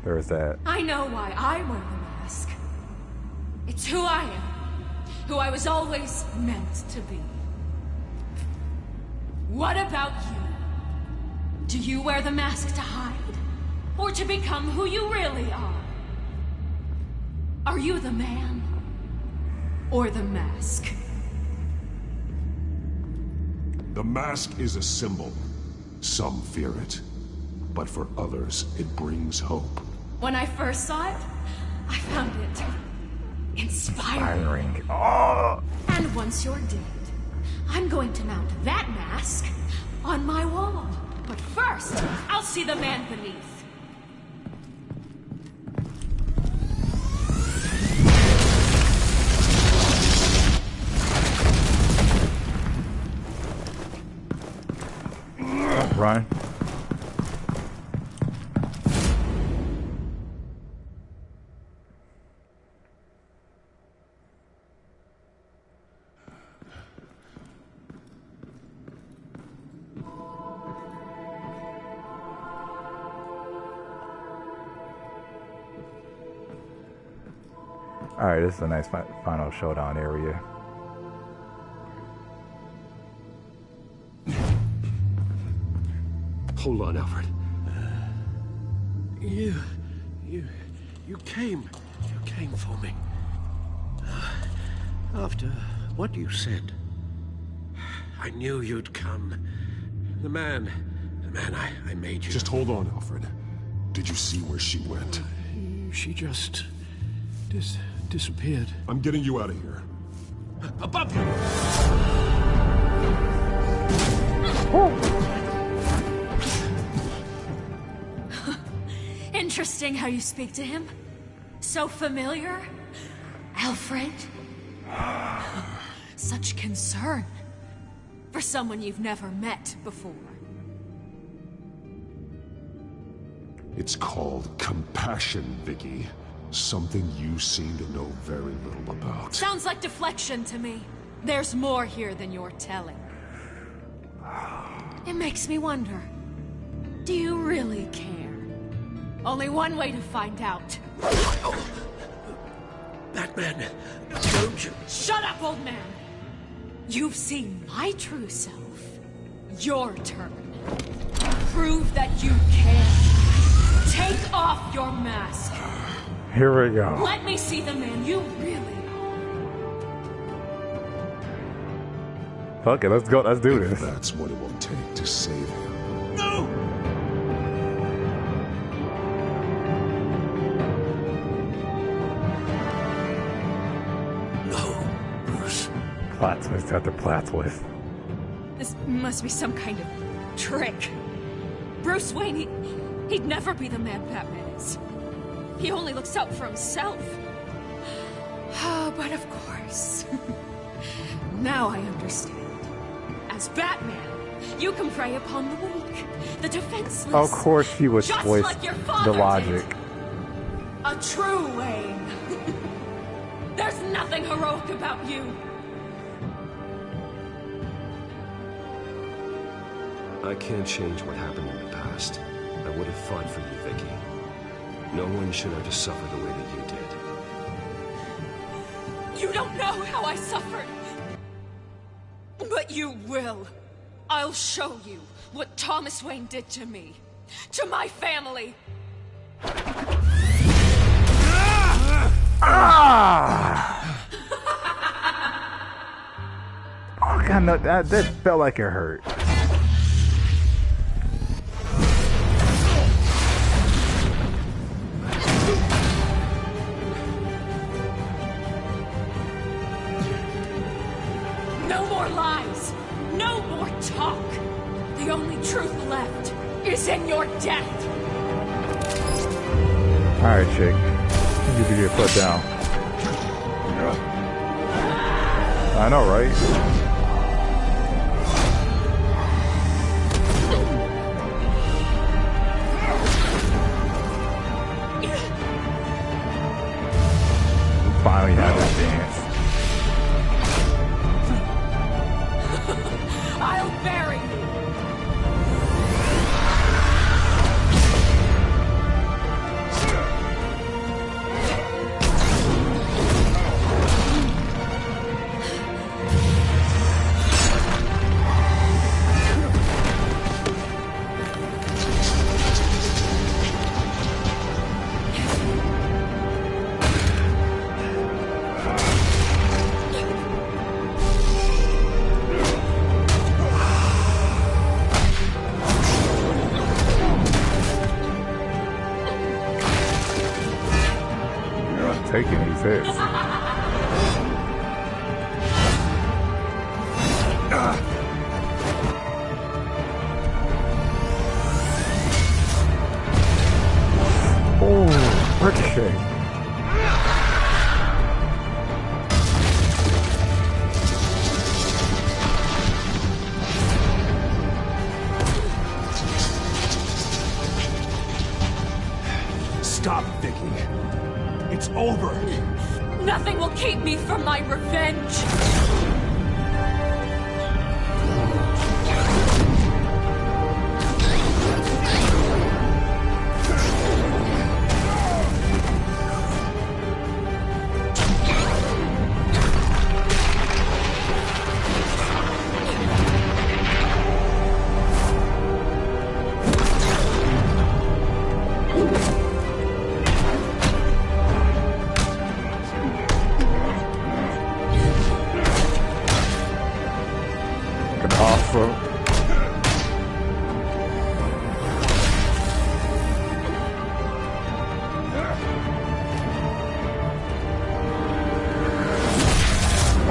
There is that. I know why I wear the mask. It's who I am. Who I was always meant to be. What about you? Do you wear the mask to hide? Or to become who you really are? Are you the man? Or the mask? The mask is a symbol. Some fear it. But for others, it brings hope. When I first saw it, I found it inspiring. Oh. And once you're dead, I'm going to mount that mask on my wall. But first, I'll see the man beneath. Run. Alright, this is a nice final showdown area. Hold on, Alfred. You came for me. After what you said, I knew you'd come. The man I made you. Just hold on, Alfred. Did you see where she went? She just disappeared. I'm getting you out of here. Above you! Interesting how you speak to him. So familiar. Alfred. Such concern. For someone you've never met before. It's called compassion, Vicky. Something you seem to know very little about. Sounds like deflection to me. There's more here than you're telling. It makes me wonder. Do you really care? Only one way to find out. Batman, don't you... Shut up, old man! You've seen my true self. Your turn. Prove that you can. Take off your mask. Here we go. Let me see the man you really are. Fuck it, let's go. Let's do this. That's what it will take to save him. No! No, Bruce. Plot twist after plot twist. This must be some kind of trick. Bruce Wayne, he'd never be the man Batman is. He only looks out for himself. But of course. Now I understand. As Batman, you can prey upon the weak, the defenseless. Of course he would just twist like your father the logic. did. A true Wayne. There's nothing heroic about you. I can't change what happened in the past. I would have fought for you, Vicky. No one should have to suffer the way that you did. You don't know how I suffered. But you will. I'll show you what Thomas Wayne did to me. To my family. Ah! Oh god, no, that felt like it hurt. No more lies. No more talk. The only truth left is in your death. Alright, chick. You can get your foot down. I know, right? Finally had that dance. I'll bury you. Taking these hits. Oh, ricochet. Stop, Vicky. It's over. Nothing will keep me from my revenge. Awesome.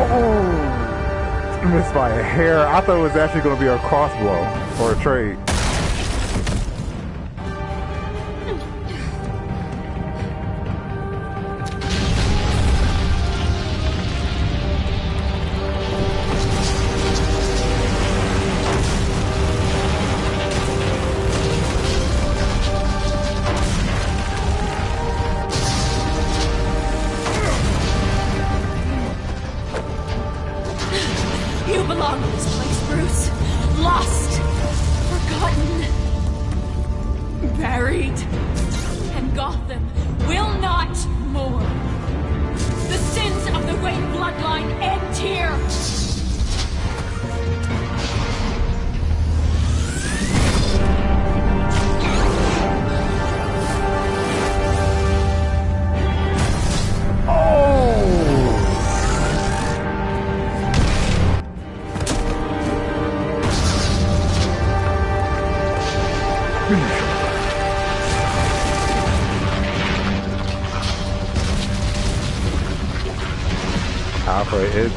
Oh, missed by a hair. I thought it was actually going to be a crossbow or a trade. You belong in this place, Bruce. Lost. Forgotten. Buried. And Gotham will not mourn. The sins of the Wayne bloodline end here. Alfred, it's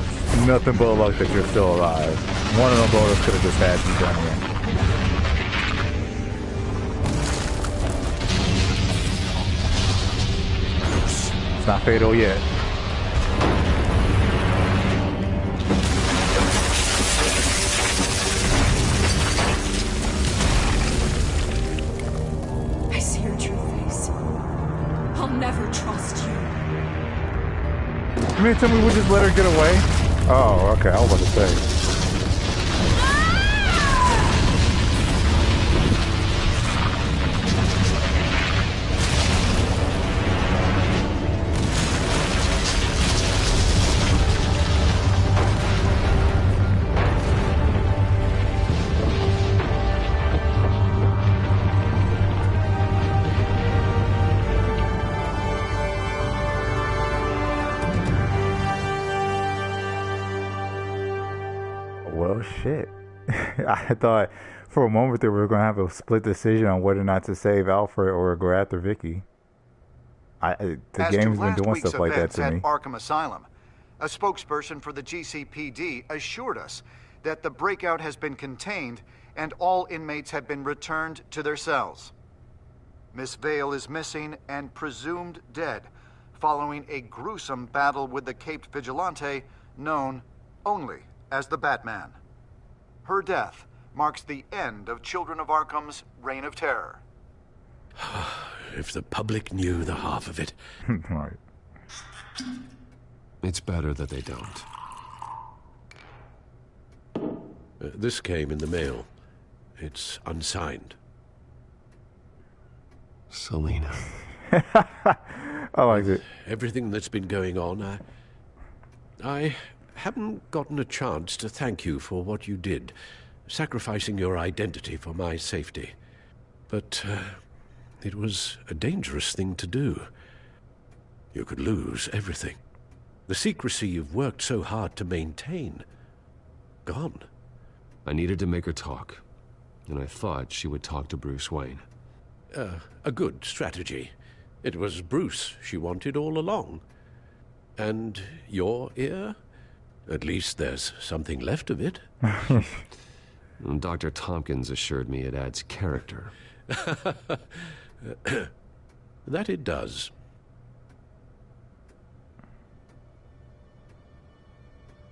nothing but luck that you're still alive. One of them bullets could have just had you down here. It's not fatal yet. I see your true face. I'll never trust you. You mean tell me we'll just let her get away? Oh, okay, I was about to say. Well, shit. I thought for a moment that we were going to have a split decision on whether or not to save Alfred or go after Vicky. The game's been doing stuff like that to me. At Arkham Asylum, a spokesperson for the GCPD assured us that the breakout has been contained and all inmates have been returned to their cells. Miss Vale is missing and presumed dead following a gruesome battle with the caped vigilante known only as the Batman. Her death marks the end of Children of Arkham's reign of terror. If the public knew the half of it. Right. It's better that they don't. This came in the mail. It's unsigned. Selina. I liked it. Everything that's been going on, I haven't gotten a chance to thank you for what you did, sacrificing your identity for my safety. But it was a dangerous thing to do. You could lose everything. The secrecy you've worked so hard to maintain. Gone. I needed to make her talk, and I thought she would talk to Bruce Wayne. A good strategy. It was Bruce she wanted all along. And your ear? At least there's something left of it. Dr. Tompkins assured me it adds character. That it does.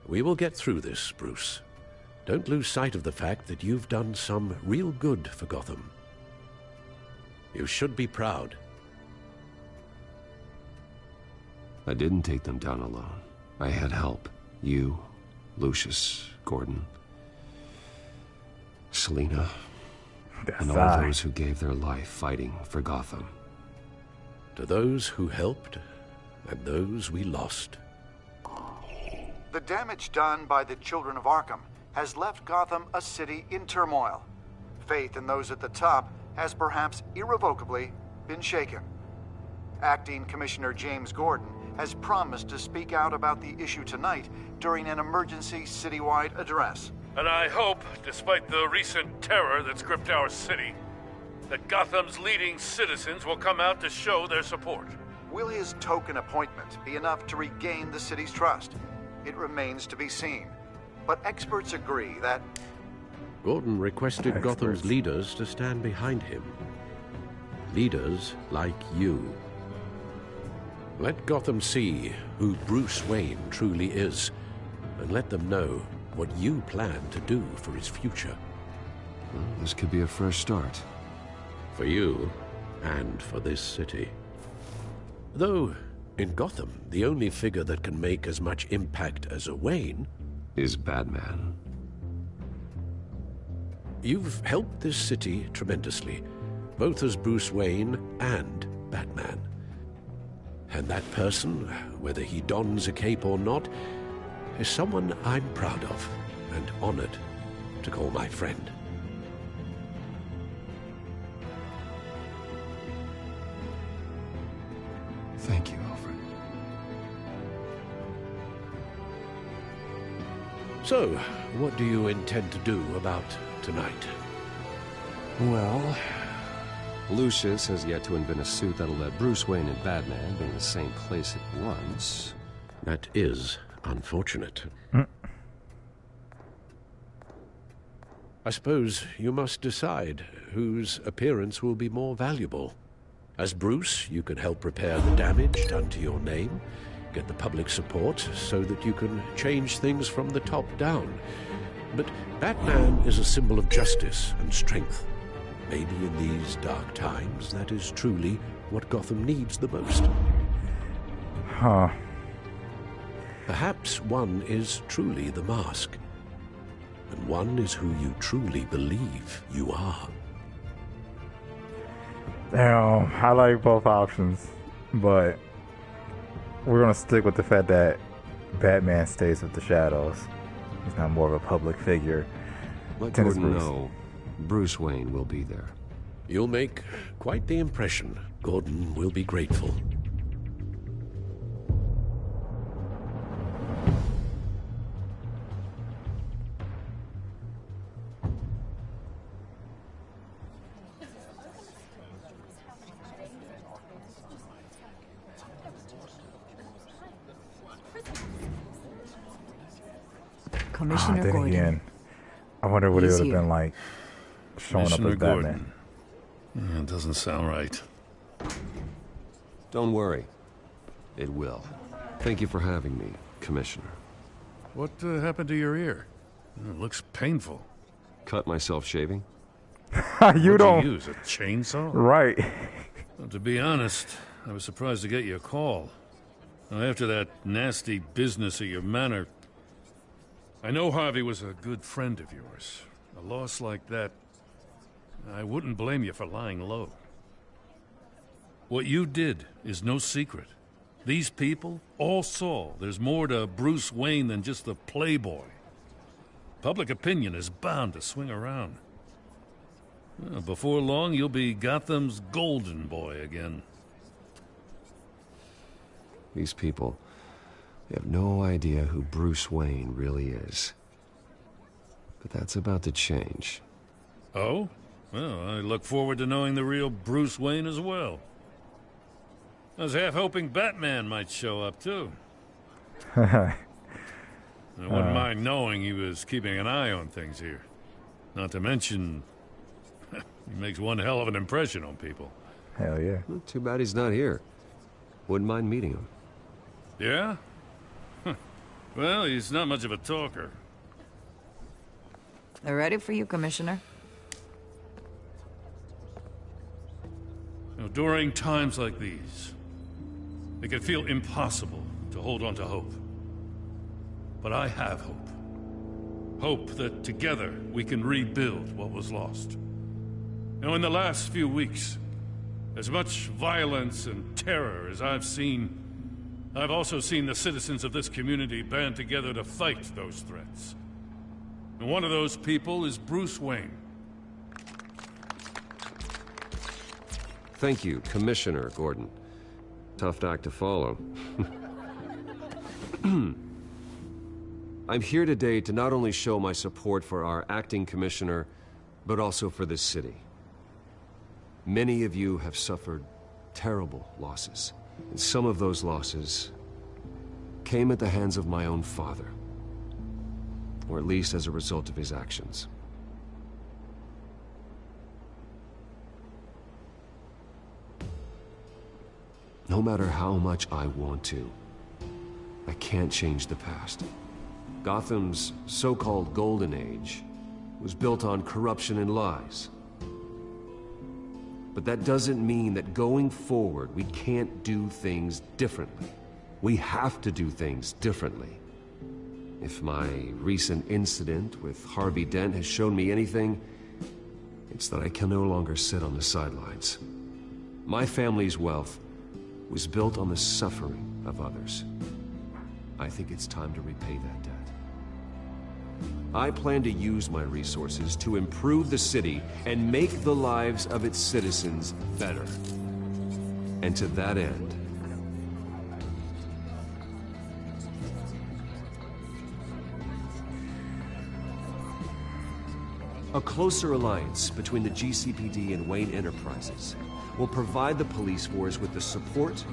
We will get through this, Bruce. Don't lose sight of the fact that you've done some real good for Gotham. You should be proud. I didn't take them down alone. I had help. You, Lucius, Gordon, Selina, and all those who gave their life fighting for Gotham. To those who helped, and those we lost. The damage done by the Children of Arkham has left Gotham a city in turmoil. Faith in those at the top has perhaps irrevocably been shaken. Acting Commissioner James Gordon has promised to speak out about the issue tonight during an emergency citywide address. And I hope, despite the recent terror that's gripped our city, that Gotham's leading citizens will come out to show their support. Will his token appointment be enough to regain the city's trust? It remains to be seen. But experts agree that... Gordon requested Gotham's leaders to stand behind him. Leaders like you. Let Gotham see who Bruce Wayne truly is, and let them know what you plan to do for his future. Well, this could be a fresh start. For you, and for this city. Though, in Gotham, the only figure that can make as much impact as a Wayne... is Batman. You've helped this city tremendously, both as Bruce Wayne and Batman. And that person, whether he dons a cape or not, is someone I'm proud of and honored to call my friend. Thank you, Alfred. So, what do you intend to do about tonight? Well, Lucius has yet to invent a suit that'll let Bruce Wayne and Batman be in the same place at once. That is unfortunate. I suppose you must decide whose appearance will be more valuable. As Bruce, you can help repair the damage done to your name, get the public support so that you can change things from the top down. But Batman is a symbol of justice and strength. Maybe in these dark times, that is truly what Gotham needs the most. Huh. Perhaps one is truly the mask, and one is who you truly believe you are. Damn, I like both options, but we're gonna stick with the fact that Batman stays with the shadows. He's not more of a public figure. Let Gordon know Bruce Wayne will be there. You'll make quite the impression. Gordon will be grateful. Commissioner then Gordon. again, I wonder what it He's would have here. been like showing up Commissioner as Batman. Gordon. Yeah, it doesn't sound right. Don't worry. It will. Thank you for having me, Commissioner. What happened to your ear? It looks painful. Cut myself shaving? You don't use a chainsaw? Right. Well, to be honest, I was surprised to get your call. Now, after that nasty business at your manor, I know Harvey was a good friend of yours. A loss like that, I wouldn't blame you for lying low. What you did is no secret. These people all saw there's more to Bruce Wayne than just the playboy. Public opinion is bound to swing around. Well, before long, you'll be Gotham's golden boy again. These people, they have no idea who Bruce Wayne really is. But that's about to change. Oh? Well, I look forward to knowing the real Bruce Wayne as well. I was half hoping Batman might show up, too. I wouldn't mind knowing he was keeping an eye on things here. Not to mention, he makes one hell of an impression on people. Hell yeah. Well, too bad he's not here. Wouldn't mind meeting him. Yeah? Well, he's not much of a talker. They're ready for you, Commissioner. You know, during times like these, it can feel impossible to hold on to hope. But I have hope. Hope that together we can rebuild what was lost. Now, in the last few weeks, as much violence and terror as I've seen, I've also seen the citizens of this community band together to fight those threats. And one of those people is Bruce Wayne. Thank you, Commissioner Gordon. Tough act to follow. I'm here today to not only show my support for our acting commissioner, but also for this city. Many of you have suffered terrible losses, and some of those losses came at the hands of my own father, or at least as a result of his actions. No matter how much I want to, I can't change the past. Gotham's so-called Golden Age was built on corruption and lies. But that doesn't mean that going forward we can't do things differently. We have to do things differently. If my recent incident with Harvey Dent has shown me anything, it's that I can no longer sit on the sidelines. My family's wealth was built on the suffering of others. I think it's time to repay that debt. I plan to use my resources to improve the city and make the lives of its citizens better. And to that end, a closer alliance between the GCPD and Wayne Enterprises will provide the police force with the support,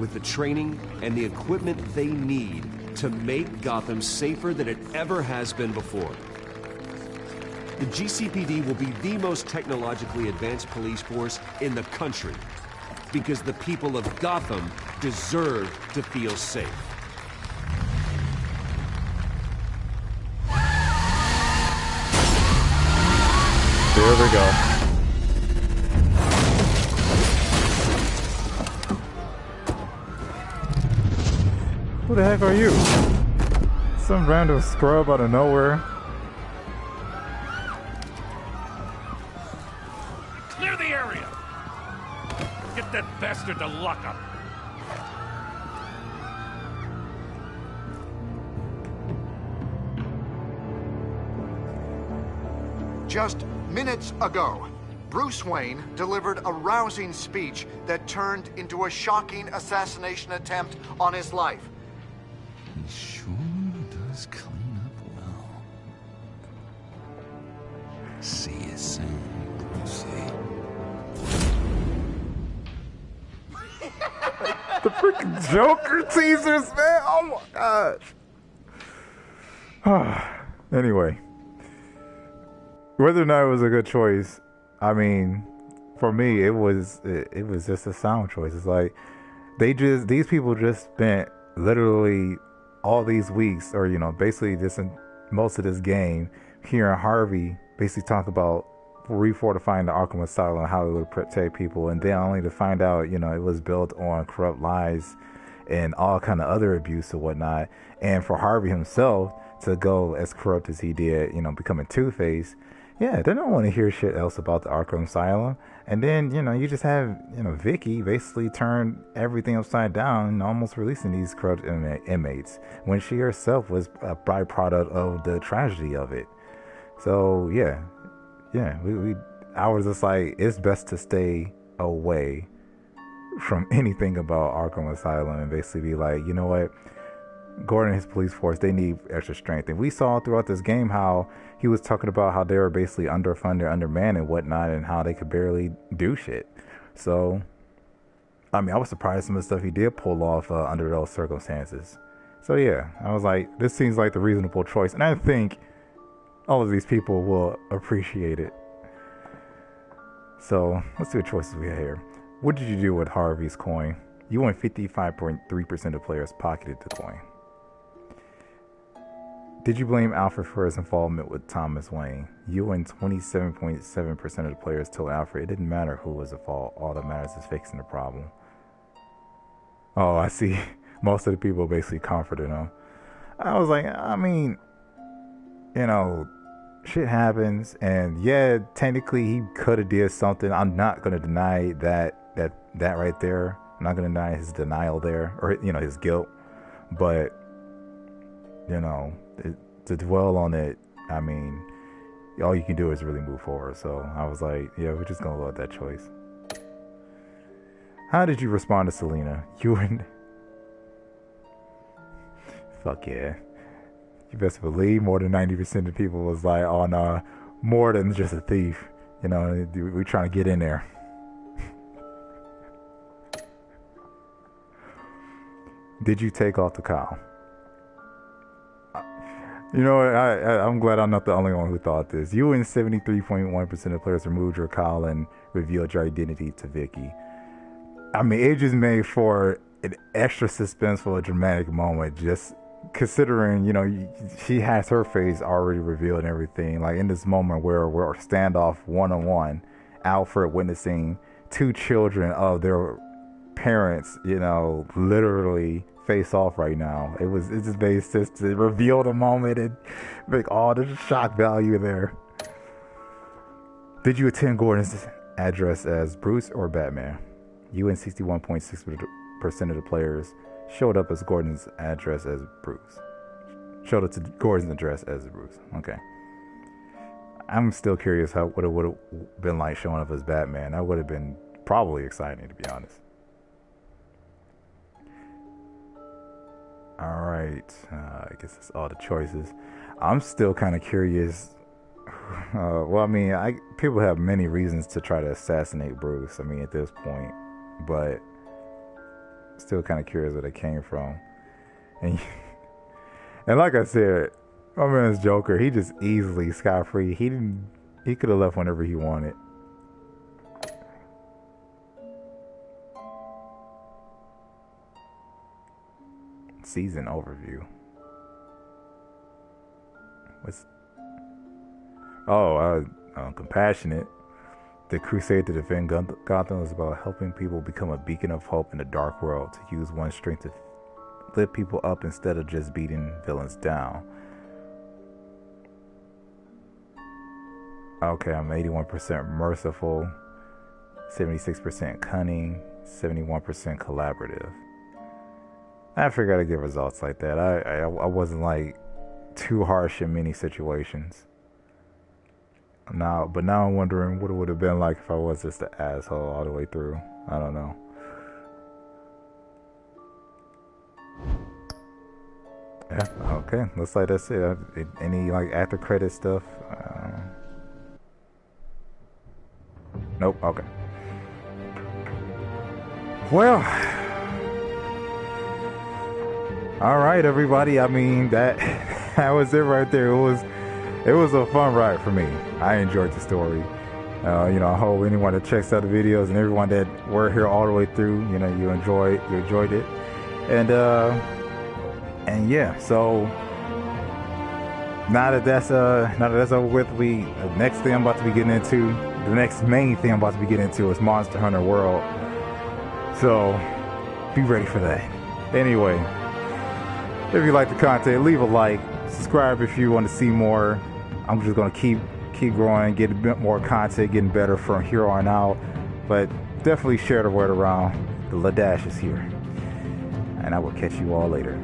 with the training, and the equipment they need to make Gotham safer than it ever has been before. The GCPD will be the most technologically advanced police force in the country, because the people of Gotham deserve to feel safe. There we go. Who the heck are you? Some random scrub out of nowhere. Clear the area! Get that bastard to lock up! Just minutes ago, Bruce Wayne delivered a rousing speech that turned into a shocking assassination attempt on his life. He sure does clean up well. See you soon, Brucey. The freaking Joker teasers, man! Oh my gosh. Anyway. Whether or not it was a good choice, I mean, for me, it was just a sound choice. It's like these people just spent literally all these weeks, or basically just in most of this game, hearing Harvey basically talk about refortifying the Arkham Asylum, how it would protect people, and then only to find out, it was built on corrupt lies and all kind of other abuse and whatnot, and for Harvey himself to go as corrupt as he did, becoming Two-Face. Yeah, they don't want to hear shit else about the Arkham Asylum. And then, you just have, Vicky basically turn everything upside down and almost releasing these corrupt inmates when she herself was a byproduct of the tragedy of it. So, yeah, I was just like, it's best to stay away from anything about Arkham Asylum and basically be like, you know what? Gordon and his police force, they need extra strength. And we saw throughout this game how he was talking about how they were basically underfunded, undermanned and whatnot, and how they could barely do shit. So, I mean, I was surprised some of the stuff he did pull off under those circumstances. So yeah, I was like, this seems like the reasonable choice. And I think all of these people will appreciate it. So, let's see what choices we have here. What did you do with Harvey's coin? You won 55.3% of players pocketed the coin. Did you blame Alfred for his involvement with Thomas Wayne? You and 27.7% of the players told Alfred it didn't matter who was at fault. All that matters is fixing the problem. Oh, I see. Most of the people basically comforted him. I was like, I mean, shit happens. And yeah, technically he could have did something. I'm not going to deny that right there. I'm not going to deny his denial there, or, his guilt. But, to dwell on it, I mean, all you can do is really move forward. So I was like, yeah, we're just going to let that choice. How did you respond to Selena? You and... Fuck yeah. You best believe more than 90% of people was like, oh no, more than just a thief. We're trying to get in there. Did you take off the cowl? I'm glad I'm not the only one who thought this. You and 73.1% of players removed your cowl and revealed your identity to Vicky. I mean, it just made for an extra suspenseful, dramatic moment, just considering, she has her face already revealed and everything. Like in this moment where we're standoff one-on-one, Alfred witnessing two children of their parents, literally face off right now. It's just based just to reveal the moment and make all the shock value there. Did you attend Gordon's address as Bruce or Batman? You and 61.6% of the players showed up as Gordon's address as Bruce. Showed up to Gordon's address as Bruce. Okay. I'm still curious what it would have been like showing up as Batman. That would have been probably exciting, to be honest. All right, I guess that's all the choices. I'm still kind of curious. Well, I mean, people have many reasons to try to assassinate Bruce. I mean, at this point, but still kind of curious where they came from. And And like I said, my man's Joker, he just easily scot-free. He could have left whenever he wanted. Season overview. Compassionate. The crusade to defend Gotham is about helping people become a beacon of hope in a dark world, to use one's strength to lift people up instead of just beating villains down. Okay, I'm 81% merciful, 76% cunning, 71% collaborative. I figured I'd get results like that. I wasn't like too harsh in many situations. But now I'm wondering what it would have been like if I was just an asshole all the way through. I don't know. Yeah, okay. Looks like that's it. Any like after credit stuff? Nope. Okay. Well, all right, everybody. I mean that was it right there. It was a fun ride for me. I enjoyed the story. I hope anyone that checks out the videos and everyone that were here all the way through, you enjoyed it. And yeah, so now that that's over with, the next thing I'm about to be getting into, the next main thing I'm about to be getting into is Monster Hunter World. So be ready for that. Anyway, if you like the content, leave a like, subscribe if you want to see more. I'm just gonna keep growing, get a bit more content, getting better from here on out. But definitely share the word around. The Ledash is here, and I will catch you all later.